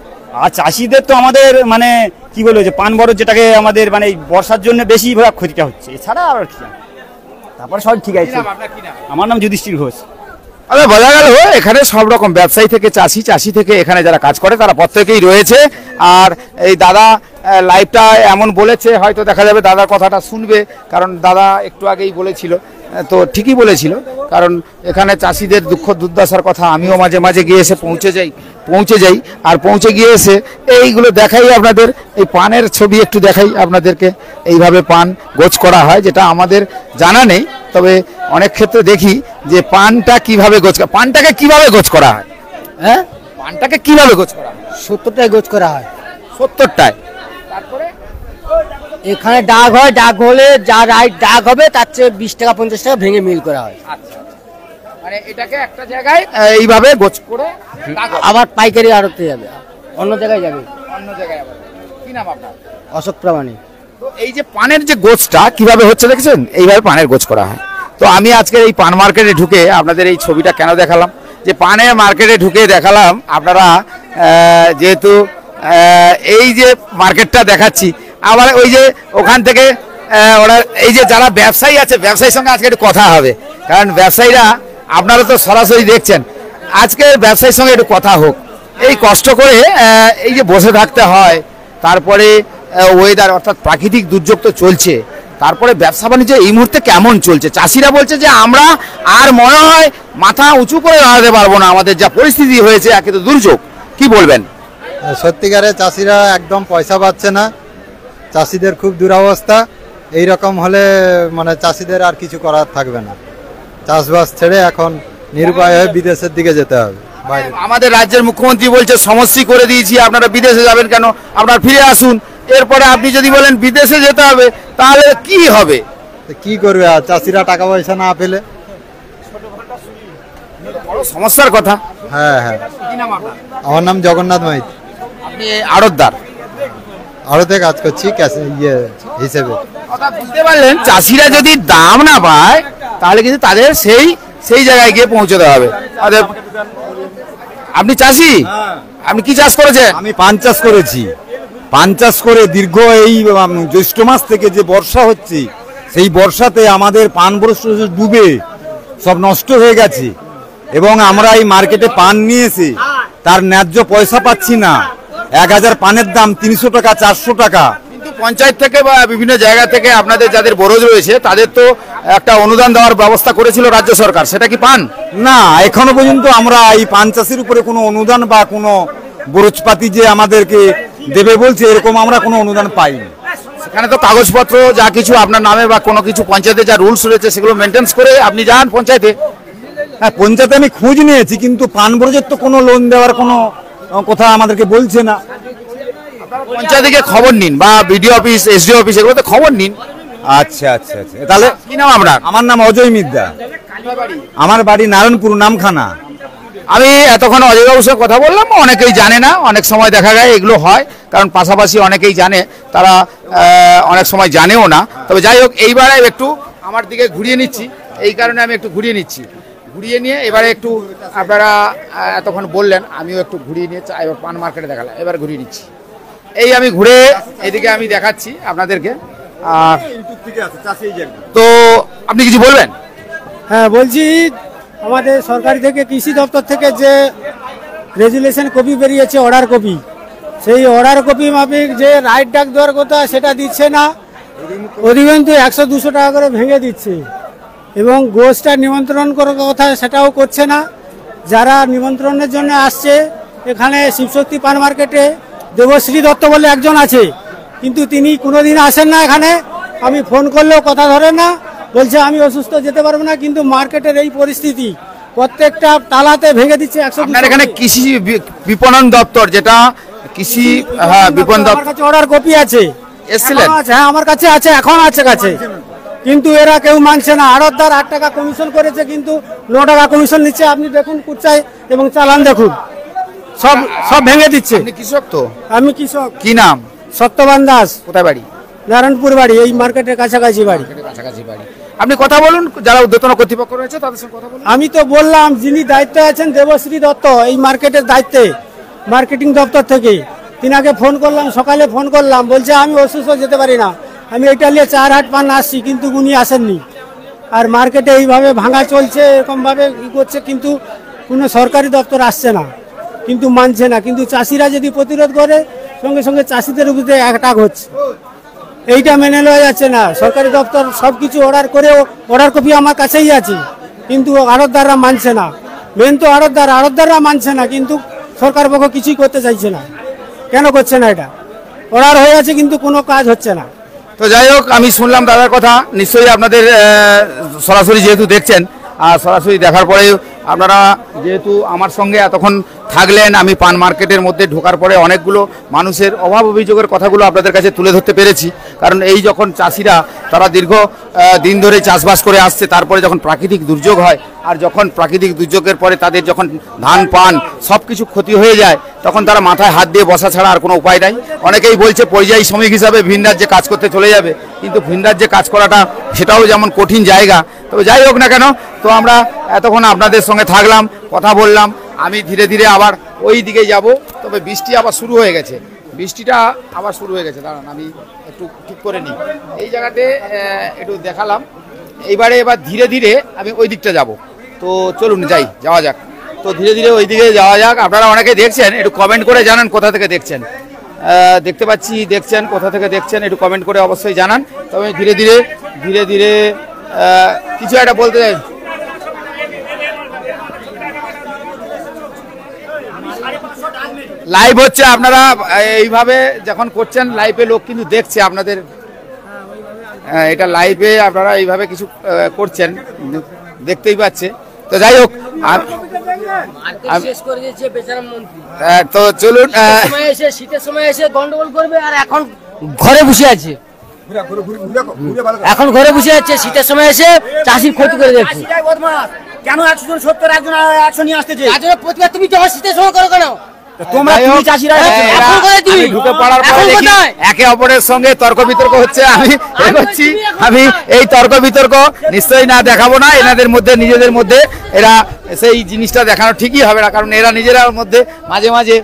আর চাষিদের তো আমাদের মানে কি বলবো যে পান বরজ যেটাকে আমাদের মানে বর্ষার জন্য বেশিরভাগ ক্ষতিটা হচ্ছে, এছাড়া আর কি। তারপরে সব ঠিক আছে। আমার নাম যুধিষ্ঠির ঘোষ। আরে বোঝা গেল এখানে সব রকম ব্যবসায়ী থেকে চাষি থেকে এখানে যারা কাজ করে তারা প্রত্যেকেই রয়েছে। আর এই দাদা লাইভটা এমন বলেছে, হয়তো দেখা যাবে দাদার কথাটা শুনবে, কারণ দাদা একটু আগেই বলেছিল, তো ঠিকই বলেছিল। কারণ এখানে চাষিদের দুঃখ দুর্দশার কথা আমিও মাঝে মাঝে গিয়ে এসে পৌঁছে যাই আর পৌঁছে গিয়ে এসে এইগুলো দেখাই আপনাদের। এই পানের ছবি একটু দেখাই আপনাদেরকে। এইভাবে পান গোছ করা হয়, যেটা আমাদের জানা নেই, তবে অনেক ক্ষেত্রে দেখি যে পানটাকে কিভাবে গোছ করা হয়। হ্যাঁ, পানটাকে কিভাবে গোছ করা হয়? 70টায় গোছ করা হয়। 70টায় এখানে ডাক হয়, ডাক হলে যা রাইট ডাক হবে তার চেয়ে 20 টাকা 50 টাকা ভেঙে মিল করা হয়। মানে এটাকে একটা জায়গায় এইভাবে গোছ করে আবার পাইকারি আড়তে যাবে, অন্য জায়গায় যাবে। কি নাম আপনার? অশোক প্রামাণিক। তো এই যে পানের যে গোছটা কিভাবে হচ্ছে দেখেছেন, এইভাবে পানের গোছ করা হয়। তো আমি আজকে এই পান মার্কেটে ঢুকে আপনাদের এই ছবিটা কেন দেখালাম, যে পানের মার্কেটে ঢুকে দেখালাম আপনারা যেহেতু এই যে মার্কেটটা দেখাচ্ছি, আবার ওই যে ওখান থেকে ওরা এই যে যারা ব্যবসায়ী আছে, ব্যবসায়ীর সঙ্গে আজকে একটু কথা হবে, কারণ ব্যবসায়ীরা আপনারা তো সরাসরি দেখছেন, আজকে ব্যবসায়ীর সঙ্গে একটু কথা হোক। এই কষ্ট করে এই যে বসে থাকতে হয়, তারপরে ওয়েদার অর্থাৎ প্রাকৃতিক দুর্যোগ তো চলছে, তারপরে ব্যবসা বাণিজ্য এই মুহূর্তে কেমন চলছে? চাষিরা বলছে যে আমরা আর মনে হয় মাথা উঁচু করে দাঁড়াতে পারবো না, আমাদের যা পরিস্থিতি হয়েছে একে তো দুর্যোগ। কি বলবেন? সত্যিকারে চাষিরা একদম পয়সা পাচ্ছে না, চাষিদের খুব দুরবস্থা। এই রকম হলে মানে চাষিদের আর কিছু করার থাকবে না, চাষবাস ছেড়ে এখন নিরুপায় হয়ে বিদেশের দিকে যেতে হবে। আমাদের রাজ্যের মুখ্যমন্ত্রী বলছে সমস্যা করে দিয়েছি, আপনারা বিদেশে যাবেন কেন, আপনারা ফিরে আসুন। এরপরে আপনি যদি বলেন বিদেশে যেতে হবে, তাহলে কি হবে? কি করবে আর চাষিরা টাকা পয়সা না পেলে? বড় সমস্যার কথা। হ্যাঁ হ্যাঁ। আমার নাম জগন্নাথ মাইত। আপনি আড়তদার? আড়তে কাজ করছি হিসেবে। বুঝতে পারলেন, চাষিরা যদি দাম না পায় তাহলে কিন্তু তাদের সেই জায়গায় গিয়ে পৌঁছতে হবে। আপনি চাষি? আপনি কি চাষ করেছেন? আমি পান চাষ করেছি। পান চাষ করে দীর্ঘ এই জ্যৈষ্ঠ মাস থেকে যে বর্ষা হচ্ছে, সেই বর্ষাতে আমাদের পান বরস ডুবে সব নষ্ট হয়ে গেছে, এবং আমরা এই মার্কেটে পান নিয়েছি, তার ন্যায্য পয়সা পাচ্ছি না। 1000 পানের দাম 300 টাকা, 400 টাকা। কিন্তু পঞ্চায়েত থেকে বা বিভিন্ন জায়গা থেকে আপনাদের যাদের বরজ রয়েছে তাদের তো একটা অনুদান দেওয়ার ব্যবস্থা করেছিল রাজ্য সরকার, সেটা কি পান? না, এখনো পর্যন্ত আমরা এই পান চাষের উপরে কোনো অনুদান বা কোনো বরজপাতি যে আমাদেরকে দেবে বলছে, এরকম আমরা কোনো অনুদান পাইনি। সেখানে তো কাগজপত্র যা কিছু আপনার নামে বা কোনো কিছু পঞ্চায়েতে যা রুলস রয়েছে সেগুলো মেনটেন্স করে আপনি যান পঞ্চায়েতে। হ্যাঁ, পঞ্চায়েতে আমি খোঁজ নিয়েছি, কিন্তু পান বরজের তো কোনো লোন দেওয়ার কোনো কথা আমাদেরকে বলছে না। পঞ্চায়েত থেকে খবর নিন, বা বিডিও অফিস, এসডিও অফিস, এগুলো তো খবর নিন। আচ্ছা আচ্ছা আচ্ছা। তাহলে কি নাম আপনার? আমার নাম অজয় মিদ্দা। আমার বাড়ি নারায়ণপুর নামখানা। আমি এতক্ষণ অজয় বাবুর সঙ্গে কথা বললাম, অনেকেই জানে না, অনেক সময় দেখা যায় এগুলো হয়, কারণ পাশাপাশি অনেকেই জানে, তারা অনেক সময় জানেও না। তবে যাই হোক, এইবারে একটু আমার দিকে ঘুরিয়ে নিচ্ছি, এই কারণে আমি একটু ঘুরিয়ে নিচ্ছি। ঘুরিয়ে নিয়ে এবারে একটু আপনারা এতক্ষণ বললেন, আমিও একটু ঘুরিয়ে নিয়ে এবার পান মার্কেটে দেখালাম, এবার ঘুরিয়ে নিচ্ছি। এই আমি ঘুরে এদিকে আমি দেখাচ্ছি আপনাদেরকে। তো আপনি কিছু বলবেন? হ্যাঁ বলছি, আমাদের সরকারি থেকে কৃষি দপ্তর থেকে যে রেজুলেশন কপি বেরিয়েছে, অর্ডার কপি, সেই অর্ডার কপি মাফিক যে রাইট ডাক দেওয়ার কথা সেটা দিচ্ছে না, অধিকন্তু 100-200 টাকা করে ভেঙে দিচ্ছে, এবং গোষ্ঠটা নিমন্ত্রণ করার কথা সেটাও করছে না। যারা নিমন্ত্রণের জন্য আসছে এখানে শিবশক্তি পান মার্কেটে, দেবশ্রী দত্ত বলে একজন আছে, কিন্তু তিনি কোনোদিন আসেন না এখানে। আমি ফোন করলেও কথা ধরেন না, বলছে আমি অসুস্থ, যেতে পারবো না। কিন্তু মার্কেটের এই পরিস্থিতি, প্রত্যেকটা তালাতে ভেঙে দিচ্ছে। 100 আপনার এখানে কৃষি বিপণন দপ্তর, যেটা কৃষি বিপণন আমার কাছে অর্ডার কপি আছে, এসেছিলেন? এখনো আছে, হ্যাঁ আমার কাছে আছে, এখন আছে কাছে, কিন্তু এরা কেউ মানছে না। আড়তদার 8 টাকা কমিশন করেছে, কিন্তু 9 টাকা কমিশন নিচ্ছে। আপনি দেখুন কুচ্চাই এবং চালান দেখুন, সব সব ভেঙে দিচ্ছে। আপনি কৃষক তো? আমি কৃষক। কি নাম? সত্যবান দাস। কোথায় বাড়ি? নারায়ণপুর বাড়ি, এই মার্কেটের কাছাকাছি বাড়ি। কাছাকাছি বাড়ি। আপনি কথা বলুন, যারা উদ্যোতন কর্তৃপক্ষ রয়েছে তাদের সঙ্গে কথা বলুন। আমি তো বললাম, যিনি দায়িত্বে আছেন দেবশ্রী দত্ত, এই মার্কেটের দায়িত্বে, মার্কেটিং দপ্তর থেকে, তিনাকে ফোন করলাম, সকালে ফোন করলাম, বলছে আমি অসুস্থ, যেতে পারি না। আমি এটা নিয়ে 4 হাট পান আসছি, কিন্তু উনি আসেননি। আর মার্কেটে এইভাবে ভাঙা চলছে, এরকমভাবে ই করছে, কিন্তু কোনো সরকারি দপ্তর আসছে না, কিন্তু মানছে না। কিন্তু চাষিরা যদি প্রতিরোধ করে, সঙ্গে সঙ্গে চাষিদের উপরে অ্যাটাক হচ্ছে। এইটা মেনে নেওয়া যাচ্ছে না। সরকারি দপ্তর সব কিছু অর্ডার করেও, অর্ডার কপি আমার কাছেই আছে, কিন্তু আড়তদাররা মানছে না। মেন তো আড়তদাররা মানছে না, কিন্তু সরকার পক্ষ কিছুই করতে চাইছে না। কেন করছে না? এটা অর্ডার হয়ে আছে, কিন্তু কোনো কাজ হচ্ছে না। তো যাই হোক, আমি শুনলাম দাদার কথা। নিশ্চয়ই আপনাদের সরাসরি যেহেতু দেখছেন, আর সরাসরি দেখার পরে আপনারা যেহেতু আমার সঙ্গে এতক্ষণ থাকলেন, আমি পান মার্কেটের মধ্যে ঢোকার পরে অনেকগুলো মানুষের অভাব অভিযোগের কথাগুলো আপনাদের কাছে তুলে ধরতে পেরেছি। কারণ এই যখন চাষিরা তারা দীর্ঘ দিন ধরে চাষবাস করে আসছে, তারপরে যখন প্রাকৃতিক দুর্যোগ হয়, আর যখন প্রাকৃতিক দুর্যোগের পরে তাদের যখন ধান পান সব কিছু ক্ষতি হয়ে যায়, তখন তারা মাথায় হাত দিয়ে বসা ছাড়া আর কোনো উপায় নাই। অনেকেই বলছে পরিযায়ী শ্রমিক হিসাবে ভিন রাজ্যে কাজ করতে চলে যাবে, কিন্তু ভিন রাজ্যে কাজ করাটা সেটাও যেমন কঠিন জায়গা। তবে যাই হোক না কেন, তো আমরা এতক্ষণ আপনাদের সঙ্গে থাকলাম, কথা বললাম। আমি ধীরে ধীরে আবার ওই দিকে যাব। তবে বৃষ্টি আবার শুরু হয়ে গেছে, বৃষ্টিটা আবার শুরু হয়ে গেছে। দাঁড়ান, আমি একটু ঠিক করে নিই। এই জায়গাতে একটু দেখালাম। এবার ধীরে ধীরে আমি ওই দিকটা যাব। তো চলুন যাওয়া যাক। তো ধীরে ধীরে ওই দিকে যাওয়া যাক। আপনারা অনেকে দেখছেন, একটু কমেন্ট করে জানান কোথা থেকে দেখছেন। দেখতে পাচ্ছি দেখছেন, কোথা থেকে দেখছেন একটু কমেন্ট করে অবশ্যই জানান। তবে ধীরে ধীরে কিছু একটা বলতে চাই। লাইভ হচ্ছে, আপনারা এইভাবে যখন করছেন লাইভে লোক কিন্তু দেখছে আপনাদের। এটা লাইভে আপনারা এইভাবে কিছু করছেন, দেখতেই পাচ্ছে। তো যাই হোক, তো চলুন। শীতের সময় এসে গন্ডগোল করবে, আর এখন ঘরে বসে আছে, এখন ঘরে বসে আছে। শীতের সময় এসে চাষির ক্ষতি করে দিচ্ছে। কেন 170 একজন 100 নিয়ে আসতেছে? প্রতিবাদ তুমি যখন শীতের সময় করো কেন? ঢুকে পড়ার পরে দেখি একে অপরের সঙ্গে তর্ক বিতর্ক হচ্ছে। আমি এই তর্ক বিতর্ক নিশ্চয়ই না দেখাবো না। এনাদের মধ্যে নিজেদের মধ্যে এরা সেই জিনিসটা দেখানো ঠিকই হবে না, কারণ এরা নিজেরা মধ্যে মাঝে মাঝে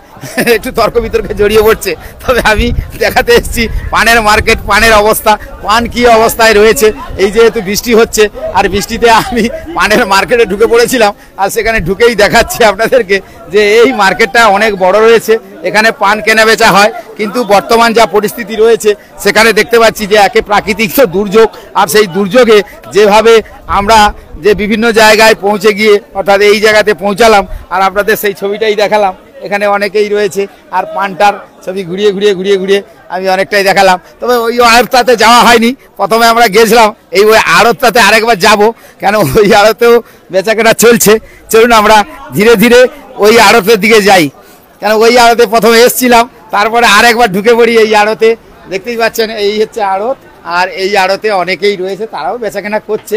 একটু তর্ক বিতর্কে জড়িয়ে পড়ছে। তবে আমি দেখাতে এসেছি পানের মার্কেট, পানের অবস্থা, পান কি অবস্থায় রয়েছে। এই যেহেতু বৃষ্টি হচ্ছে, আর বৃষ্টিতে আমি পানের মার্কেটে ঢুকে পড়েছিলাম, আর সেখানে ঢুকেই দেখাচ্ছি আপনাদেরকে যে এই মার্কেটটা অনেক বড় রয়েছে। এখানে পান কেনা বেচা হয়, কিন্তু বর্তমান যা পরিস্থিতি রয়েছে সেখানে দেখতে পাচ্ছি যে একে প্রাকৃতিক তো দুর্যোগ, আর সেই দুর্যোগে যেভাবে আমরা যে বিভিন্ন জায়গায় পৌঁছে গিয়ে, অর্থাৎ এই জায়গাতে পৌঁছালাম, আর আপনাদের সেই ছবিটাই দেখালাম। এখানে অনেকেই রয়েছে, আর পানটার ছবি ঘুরিয়ে আমি অনেকটাই দেখালাম। তবে ওই আড়তটাতে যাওয়া হয়নি, প্রথমে আমরা গেছিলাম। ওই আড়তটাতে আরেকবার যাব, কেন ওই আড়তেও বেচাকেনা চলছে। চলুন আমরা ধীরে ধীরে ওই আড়তের দিকে যাই, কেন ওই আড়তে প্রথমে এসছিলাম, তারপরে আরেকবার ঢুকে পড়ি এই আড়তে। দেখতেই পাচ্ছেন এই হচ্ছে আড়ত, আর এই আড়তে অনেকেই রয়েছে, তারাও বেচাকেনা করছে।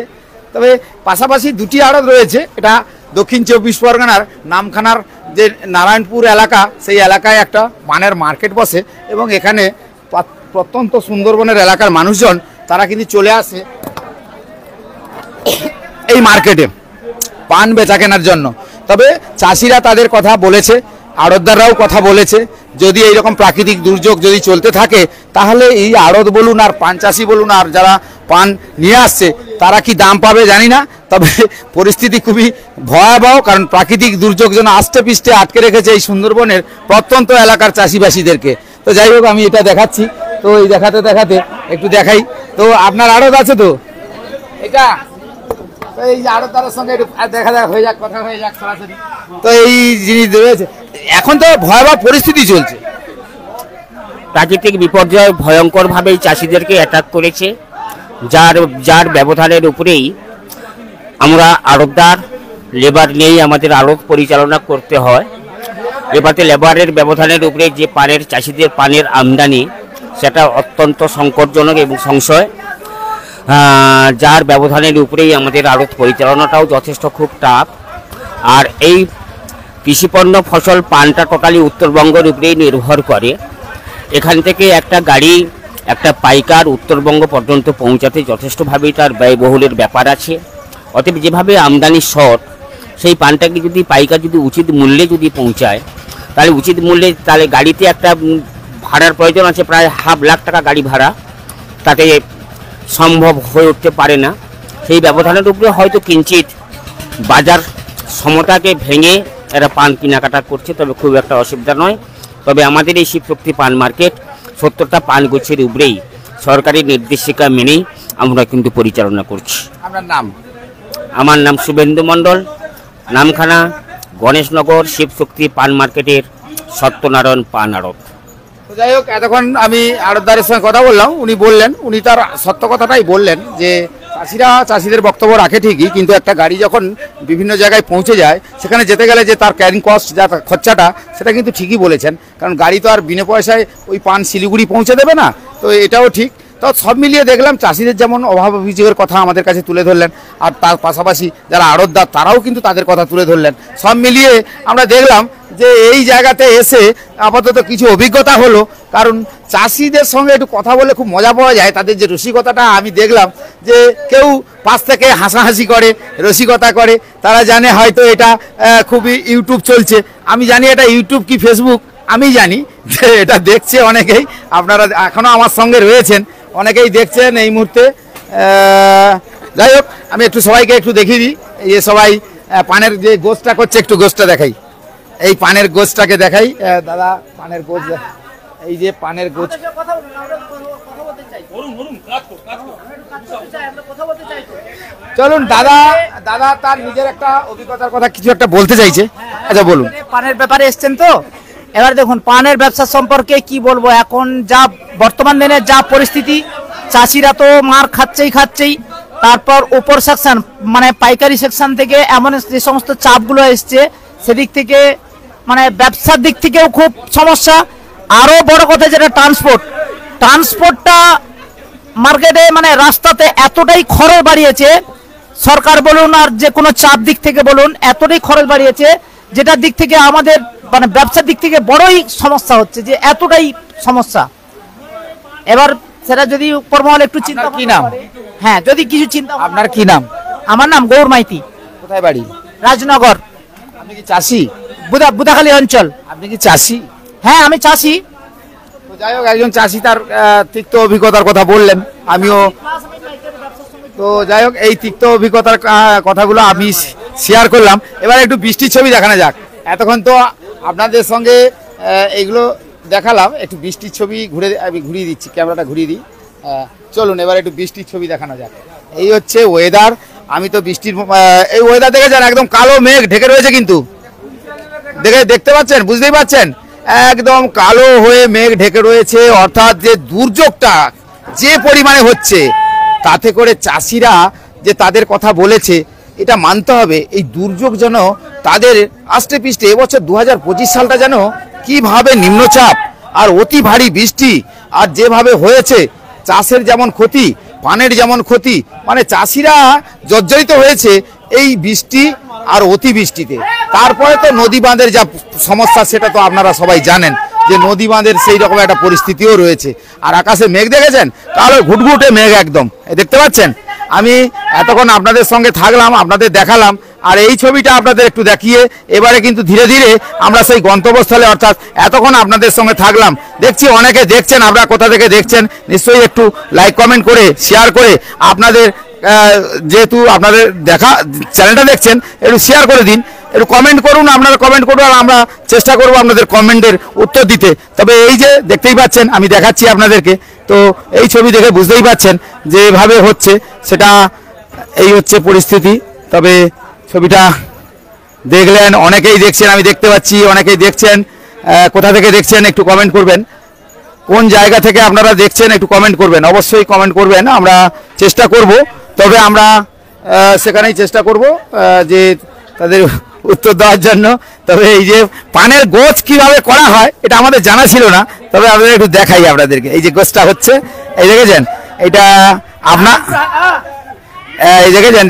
তবে পাশাপাশি দুটি আড়ত রয়েছে। এটা দক্ষিণ 24 পরগনার নামখানার যে নারায়ণপুর এলাকা, সেই এলাকায় একটা পানের মার্কেট বসে, এবং এখানে প্রত্যন্ত সুন্দরবনের এলাকার মানুষজন তারা কিন্তু চলে আসে এই মার্কেটে পান বেচা কেনার জন্য। তবে চাষিরা তাদের কথা বলেছে, আড়তদাররাও কথা বলেছে, যদি এইরকম প্রাকৃতিক দুর্যোগ যদি চলতে থাকে, তাহলে এই আড়ত বলুন আর পান চাষি বলুন আর যারা পান নিয়ে আসছে তারা কি দাম পাবে জানি না। তবে পরিস্থিতি খুবই ভয়াবহ, কারণ প্রাকৃতিক দুর্যোগ যেন আষ্টে পিষ্টে আটকে রেখেছে এই সুন্দরবনের প্রত্যন্ত এলাকার চাষিবাসীদেরকে। তো যাই হোক, আমি এটা দেখাচ্ছি। তো এই দেখাতে একটু দেখাই। তো আপনার আড়ত আছে তো এটা, এই আড়তদারের সঙ্গে একটু দেখা হয়ে যাক, কথা হয়ে যাক সরাসরি। তো এই জিনিস রয়েছে, এখন তো ভয়াবহ পরিস্থিতি চলছে। প্রাকৃতিক বিপর্যয় ভয়ঙ্করভাবে চাষিদেরকে অ্যাটাক করেছে, যার ব্যবধানের উপরেই আমরা আড়তদার লেবার নিয়েই আমাদের আড়ত পরিচালনা করতে হয়। এবারে লেবারের ব্যবধানের উপরে যে পানের চাষিদের পানের আমদানি সেটা অত্যন্ত সংকটজনক এবং সংশয়, যার ব্যবধানের উপরেই আমাদের আড়ত পরিচালনাটাও যথেষ্ট খুব টাফ। আর এই কৃষিপণ্য ফসল পানটা টোটালি উত্তরবঙ্গের উপরেই নির্ভর করে। এখান থেকে একটা গাড়ি একটা পাইকার উত্তরবঙ্গ পর্যন্ত পৌঁছাতে যথেষ্টভাবেই তার ব্যয়বহুলের ব্যাপার আছে। অতএব যেভাবে আমদানি শর্ট, সেই পানটাকে যদি পাইকার যদি উচিত মূল্যে যদি পৌঁছায়, তাহলে উচিত মূল্যে তাহলে গাড়িতে একটা ভাড়ার প্রয়োজন আছে প্রায় 1.5 লাখ টাকা গাড়ি ভাড়া, তাতে সম্ভব হয়ে উঠতে পারে না। সেই ব্যবধানের উপরে হয়তো কিঞ্চিত বাজার সমতাকে ভেঙে এরা পান কেনাকাটা করছে, তবে খুব একটা অসুবিধা নয়। তবে আমাদের এই শিবশক্তি পান মার্কেট 70টা পান গোছের উপরেই সরকারি নির্দেশিকা মেনেই আমরা কিন্তু পরিচালনা করছি। আপনার নাম? আমার নাম শুভেন্দু মণ্ডল, নামখানা গণেশনগর শিবশক্তি পান মার্কেটের সত্যনারায়ণ পান আড়ত। তো যাই হোক, এতক্ষণ আমি আড়তদারের সঙ্গে কথা বললাম, উনি বললেন, উনি তার সত্য কথাটাই বললেন যে চাষিরা চাষিদের বক্তব্য রাখে ঠিকই, কিন্তু একটা গাড়ি যখন বিভিন্ন জায়গায় পৌঁছে যায় সেখানে যেতে গেলে যে তার ক্যারিং কস্ট যা খরচাটা সেটা কিন্তু ঠিকই বলেছেন, কারণ গাড়ি তো আর বিনা পয়সায় ওই পান শিলিগুড়ি পৌঁছে দেবে না। তো এটাও ঠিক। তো সব মিলিয়ে দেখলাম চাষিদের যেমন অভাব অভিযোগের কথা আমাদের কাছে তুলে ধরলেন, আর তার পাশাপাশি যারা আড়তদার তারাও কিন্তু তাদের কথা তুলে ধরলেন। সব মিলিয়ে আমরা দেখলাম যে এই জায়গাতে এসে আপাতত কিছু অভিজ্ঞতা হলো, কারণ চাষিদের সঙ্গে একটু কথা বলে খুব মজা পাওয়া যায়। তাদের যে রসিকতাটা আমি দেখলাম যে কেউ পাশ থেকে হাসাহাসি করে, রসিকতা করে, তারা জানে হয়তো এটা খুবই ইউটিউব চলছে। আমি জানি এটা ইউটিউব কি ফেসবুক আমি জানি, যে এটা দেখছে অনেকেই, আপনারা এখনও আমার সঙ্গে রয়েছেন, অনেকেই দেখছেন এই মুহূর্তে। যাই হোক, আমি একটু সবাইকে একটু দেখিয়ে দিই, এই যে সবাই পানের যে গোছটা করছে, একটু গোছটা দেখাই, এই পানের গোছটাকে দেখাই। দাদা পানের গোছ, এই যে পানের গোছ। চলুন, দাদা তার নিজের একটা অভিজ্ঞতার কথা কিছু একটা বলতে চাইছে। আচ্ছা বলুন। পানের ব্যাপারে এসছেন তো, এবার দেখুন পানের ব্যবসা সম্পর্কে কি বলবো। এখন যা বর্তমান দিনে যা পরিস্থিতি, চাষিরা তো মার খাচ্ছেই। তারপর উপর সেকশন মানে পাইকারি সেকশন থেকে এমন যে সমস্ত চাপগুলো এসছে, সেদিক থেকে মানে ব্যবসার দিক থেকেও খুব সমস্যা। আরো বড় কথা যেটা ট্রান্সপোর্টটা মার্কেটে মানে রাস্তাতে এতটাই খরচ বাড়িয়েছে, সরকার বলুন আর যে কোনো চাপ দিক থেকে বলুন, এতটাই খরচ বাড়িয়েছে, যেটার দিক থেকে আমাদের মানে ব্যবসার দিক থেকে বড়ই সমস্যা হচ্ছে, যে এতটাই সমস্যা। এবার সেটা যদি উপরমহল একটু চিন্তা। কি নাম? হ্যাঁ, যদি কিছু চিন্তা। আপনার কি নাম? আমার নাম গৌর মাইতি। কোথায় বাড়ি? রাজনগর। আপনি কি চাষি? বুদাখালী অঞ্চল। আপনি কি চাষি? হ্যাঁ, আমি চাষি। তো যাই হোক, একজন চাষি তার তিক্ত অভিজ্ঞতার কথা বললেন, আমিও। তো যাই হোক, এই তিক্ত অভিজ্ঞতার কথাগুলো আমি শেয়ার করলাম। এবার একটু বৃষ্টির ছবি দেখানো যাক। এতক্ষণ তো আপনাদের সঙ্গে এইগুলো দেখালাম, একটু বৃষ্টির ছবি আমি ঘুরিয়ে দিচ্ছি, ক্যামেরাটা ঘুরিয়ে দিই। চলুন এবার একটু বৃষ্টির ছবি দেখানো যাক। এই হচ্ছে ওয়েদার। আমি তো বৃষ্টির এই ওয়েদার দেখে যান, একদম কালো মেঘ ঢেকে রয়েছে, কিন্তু দেখতে পাচ্ছেন, বুঝতেই পাচ্ছেন, একদম কালো হয়ে মেঘ ঢেকে রয়েছে। অর্থাৎ যে দুর্যোগটা যে পরিমাণে হচ্ছে, তাতে করে চাষিরা যে তাদের কথা বলেছে এটা মানতে হবে। এই দুর্যোগ যেন তাদের আষ্টে পিষ্টে, এবছর 2025 সালটা যেন কিভাবে নিম্নচাপ আর অতি ভারী বৃষ্টি আর যেভাবে হয়েছে, চাষের যেমন ক্ষতি, পানের যেমন ক্ষতি, মানে চাষিরা জর্জরিত হয়েছে এই বৃষ্টি আর অতিবৃষ্টিতে। তারপরে তো নদী বাঁধের যা সমস্যা সেটা তো আপনারা সবাই জানেন, যে নদী বাঁধের সেই রকম একটা পরিস্থিতিও রয়েছে। আর আকাশে মেঘ দেখেছেন, কালো ঘুটঘুটে মেঘ একদম, দেখতে পাচ্ছেন। আমি এতক্ষণ আপনাদের সঙ্গে থাকলাম, আপনাদের দেখালাম, আর এই ছবিটা আপনাদের একটু দেখিয়ে এবারে কিন্তু ধীরে ধীরে আমরা সেই গন্তব্যস্থলে, অর্থাৎ এতক্ষণ আপনাদের সঙ্গে থাকলাম, দেখছি অনেকে দেখছেন, আপনারা কোথা থেকে দেখছেন নিশ্চয়ই একটু লাইক কমেন্ট করে শেয়ার করে, আপনাদের যেহেতু আপনাদের দেখা চ্যানেলটা দেখছেন, একটু শেয়ার করে দিন, একটু কমেন্ট করুন, আপনারা কমেন্ট করুন, আর আমরা চেষ্টা করব আপনাদের কমেন্টের উত্তর দিতে। তবে এই যে দেখতেই পাচ্ছেন, আমি দেখাচ্ছি আপনাদেরকে, তো এই ছবি দেখে বুঝতেই পাচ্ছেন যেভাবে হচ্ছে সেটা এই হচ্ছে পরিস্থিতি। তবে ছবিটা দেখলেন, অনেকেই দেখছেন, আমি দেখতে পাচ্ছি অনেকেই দেখছেন। কোথা থেকে দেখছেন একটু কমেন্ট করবেন, কোন জায়গা থেকে আপনারা দেখছেন একটু কমেন্ট করবেন, অবশ্যই কমেন্ট করবেন, আমরা চেষ্টা করব। তবে আমরা সেখানেই চেষ্টা করব যে তাদের উত্তর দেওয়ার জন্য। তবে এই যে পানের গোছ কিভাবে করা হয় এটা আমাদের জানা ছিল না, তবে আপনাদের একটু দেখাই আপনাদেরকে। এই যে গোছটা হচ্ছে, এই দেখেছেন, এটা আপনার এই দেখেছেন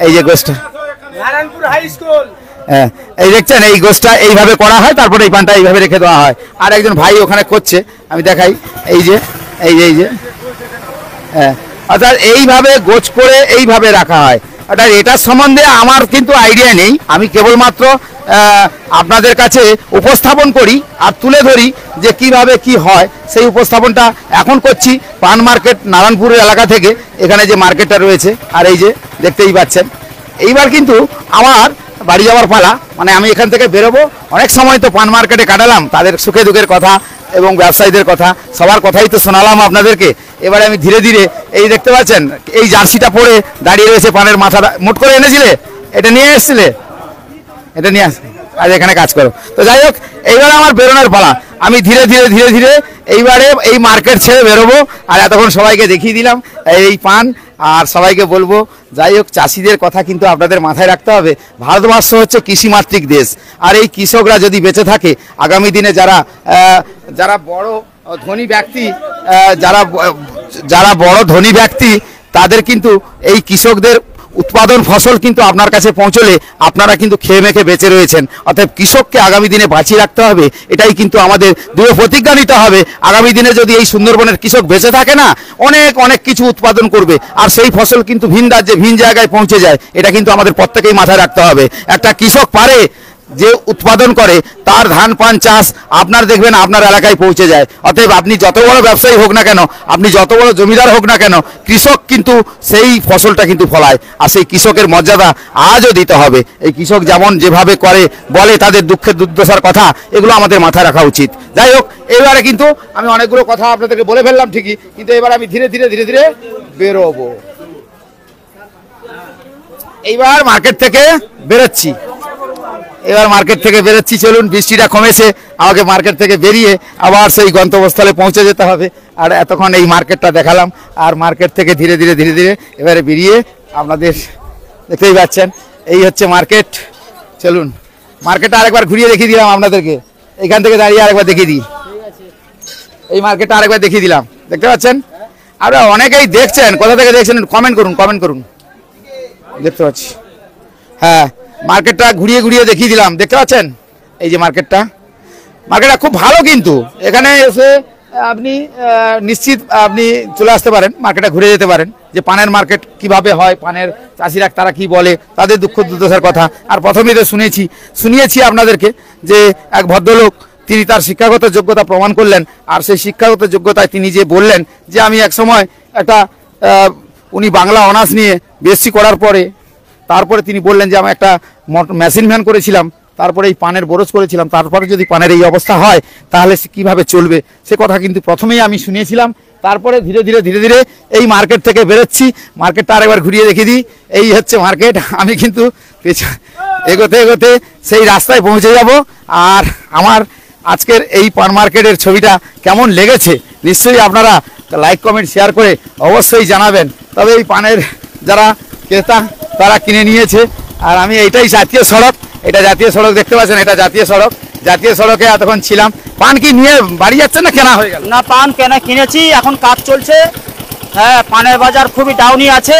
এই যে গোছটা, নারায়ণপুর হাই স্কুল, হ্যাঁ এই দেখছেন এই গোছটা এইভাবে করা হয়, তারপরে এই পানটা এইভাবে রেখে দেওয়া হয়। আর একজন ভাই ওখানে করছে, আমি দেখাই, এই যে হ্যাঁ, অর্থাৎ এইভাবে গোছ করে এইভাবে রাখা হয়। অর্থাৎ এটার সম্বন্ধে আমার কিন্তু আইডিয়া নেই, আমি কেবলমাত্র আপনাদের কাছে উপস্থাপন করি আর তুলে ধরি যে কিভাবে কি হয়, সেই উপস্থাপনটা এখন করছি পান মার্কেট নারায়ণপুরের এলাকা থেকে। এখানে যে মার্কেটটা রয়েছে, আর এই যে দেখতেই পাচ্ছেন, এইবার কিন্তু আমার বাড়ি যাওয়ার পালা, মানে আমি এখান থেকে বেরোবো। অনেক সময় তো পান মার্কেটে কাটালাম, তাদের সুখে দুঃখের কথা এবং ব্যবসায়ীদের কথা, সবার কথাই তো শোনালাম আপনাদেরকে। এবারে আমি ধীরে ধীরে, এই দেখতে পাচ্ছেন এই জার্সিটা পরে দাঁড়িয়ে রয়েছে, পানের মাথাটা মুট করে এনেছিলে, এটা নিয়ে এসছিলে, এটা নিয়ে আজ এখানে কাজ করো। তো যাই হোক, এইবারে আমার বেরোনোর পালা। আমি ধীরে ধীরে এইবারে এই মার্কেট ছেড়ে বেরোবো। আর এতক্ষণ সবাইকে দেখিয়ে দিলাম এই পান, আর সবাইকে বলবো, যাই হোক চাষিদের কথা কিন্তু আপনাদের মাথায় রাখতে হবে। ভারতবর্ষ হচ্ছে কৃষিমাতৃক দেশ, আর এই কৃষকরা যদি বেঁচে থাকে, আগামী দিনে যারা বড় ধনী ব্যক্তি, যারা বড় ধনী ব্যক্তি, তাদের কিন্তু এই কৃষকদের উৎপাদন ফসল কিন্তু আপনার কাছে পৌঁছলে আপনারা কিন্তু খেয়ে মেখে বেঁচে রয়েছেন। অর্থাৎ কৃষককে আগামী দিনে বাঁচিয়ে রাখতে হবে, এটাই কিন্তু আমাদের দৃঢ় প্রতিজ্ঞা নিতে হবে। আগামী দিনে যদি এই সুন্দরবনের কৃষক বেঁচে থাকে না, অনেক কিছু উৎপাদন করবে, আর সেই ফসল কিন্তু ভিন রাজ্যে ভিন জায়গায় পৌঁছে যায়। এটা কিন্তু আমাদের প্রত্যেকেই মাথায় রাখতে হবে। একটা কৃষক পারে যে উৎপাদন করে, তার ধান পান চাষ আপনার দেখবেন আপনার এলাকায় পৌঁছে যায়। অতএব আপনি যত বড় ব্যবসায়ী হোক না কেন, আপনি যত বড় জমিদার হোক না কেন, কৃষক কিন্তু সেই ফসলটা কিন্তু ফলায়, আর সেই কৃষকের মর্যাদা আজও দিতে হবে। এই কৃষক যেভাবে করে বলে তাদের দুঃখের দুর্দশার কথা, এগুলো আমাদের মাথায় রাখা উচিত। যাই হোক, এবারে কিন্তু আমি অনেকগুলো কথা আপনাদেরকে বলে ফেললাম ঠিকই, কিন্তু এবার আমি ধীরে ধীরে বেরোবো। এইবার মার্কেট থেকে বেরোচ্ছি, চলুন, বৃষ্টিটা কমেছে, আমাকে মার্কেট থেকে বেরিয়ে আবার সেই গন্তব্যস্থলে পৌঁছে যেতে হবে। আর এতক্ষণ এই মার্কেটটা দেখালাম, আর মার্কেট থেকে ধীরে ধীরে এবারে বেরিয়ে আপনাদের দেখতেই পাচ্ছেন এই হচ্ছে মার্কেট। চলুন মার্কেটটা আরেকবার ঘুরিয়ে দেখিয়ে দিলাম আপনাদেরকে, এখান থেকে দাঁড়িয়ে আরেকবার দেখিয়ে দিই, এই মার্কেটটা আরেকবার দেখিয়ে দিলাম। দেখতে পাচ্ছেন, আপনারা অনেকেই দেখছেন, কোথা থেকে দেখছেন কমেন্ট করুন। দেখতে পাচ্ছি, হ্যাঁ মার্কেটটা ঘুরিয়ে দেখিয়ে দিলাম। দেখতে পাচ্ছেন এই যে মার্কেটটা খুব ভালো, কিন্তু এখানে এসে আপনি নিশ্চিত আপনি চলে আসতে পারেন, মার্কেটটা ঘুরে যেতে পারেন, যে পানের মার্কেট কিভাবে হয়, পানের চাষিরা তারা কি বলে, তাদের দুঃখ দুর্দশার কথা। আর প্রথমেই তো শুনিয়েছি আপনাদেরকে যে এক ভদ্রলোক, তিনি তার শিক্ষাগত যোগ্যতা প্রমাণ করলেন, আর সেই শিক্ষাগত যোগ্যতায় তিনি যে বললেন যে আমি এক সময় উনি বাংলা অনার্স নিয়ে বিএসসি করার পরে, তারপরে তিনি বললেন যে আমি একটা মেশিন ভ্যান করেছিলাম, তারপরে এই পানের বরজ করেছিলাম, তারপরে যদি পানের এই অবস্থা হয় তাহলে কিভাবে চলবে, সে কথা কিন্তু প্রথমেই আমি শুনিয়েছিলাম। তারপরে ধীরে ধীরে এই মার্কেট থেকে বেরোচ্ছি। মার্কেটটা আরেকবার ঘুরিয়ে দেখিয়ে দিই, এই হচ্ছে মার্কেট। আমি কিন্তু এগোতে সেই রাস্তায় পৌঁছে যাব। আর আমার আজকের এই পান মার্কেটের ছবিটা কেমন লেগেছে নিশ্চয়ই আপনারা লাইক কমেন্ট শেয়ার করে অবশ্যই জানাবেন। তবে এই পানের যারা ক্রেতা তারা কিনে নিয়েছে, আর আমি এইটাই জাতীয় সড়ক, এটা জাতীয় সড়ক দেখতে পাচ্ছেন, এটা জাতীয় সড়কে এতক্ষণ ছিলাম। পান কি নিয়ে বাড়ি যাচ্ছেন না কেনা হয়ে গেল? না, পান কিনেছি, এখন কাজ চলছে। হ্যাঁ, পানের বাজার খুবই ডাউনি আছে।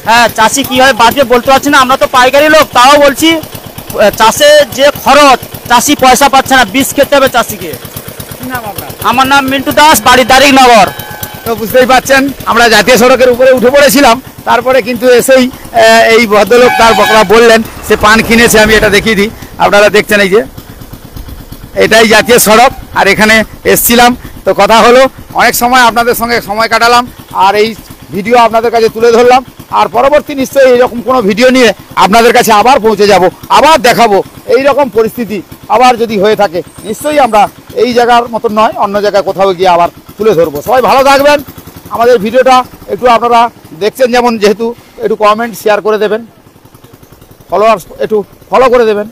হ্যাঁ, চাষি কিভাবে বাঁচবে বলতে পারছি না। আমরা তো পাইকারি লোক, তাও বলছি চাষে যে খরচ, চাষি পয়সা পাচ্ছে না, বীজ খেতে হবে চাষিকে। আমার নাম মিন্টু দাস, বাড়ি দারিকনগর। তো বুঝতেই পাচ্ছেন আমরা জাতীয় সড়কের উপরে উঠে পড়েছিলাম, তারপরে কিন্তু এসেই এই ভদ্রলোক তার বকরা বললেন সে পান কিনেছে। আমি এটা দেখিয়ে দিই, আপনারা দেখছেন এই যে এটাই জাতীয় সড়ক, আর এখানে এসছিলাম। তো কথা হলো, অনেক সময় আপনাদের সঙ্গে সময় কাটালাম, আর এই ভিডিও আপনাদের কাছে তুলে ধরলাম। আর পরবর্তী নিশ্চয়ই এইরকম কোনো ভিডিও নিয়ে আপনাদের কাছে আবার পৌঁছে যাব, আবার দেখাবো এই রকম পরিস্থিতি আবার যদি হয়ে থাকে, নিশ্চয়ই আমরা এই জায়গার মতন নয়, অন্য জায়গায় কোথাও গিয়ে আবার তুলে ধরবো। সবাই ভালো থাকবেন। আমাদের ভিডিওটা একটু আপনারা দেখছেন যেহেতু একটু কমেন্ট শেয়ার করে দেবেন, ফলোয়ার্স একটু ফলো করে দেবেন।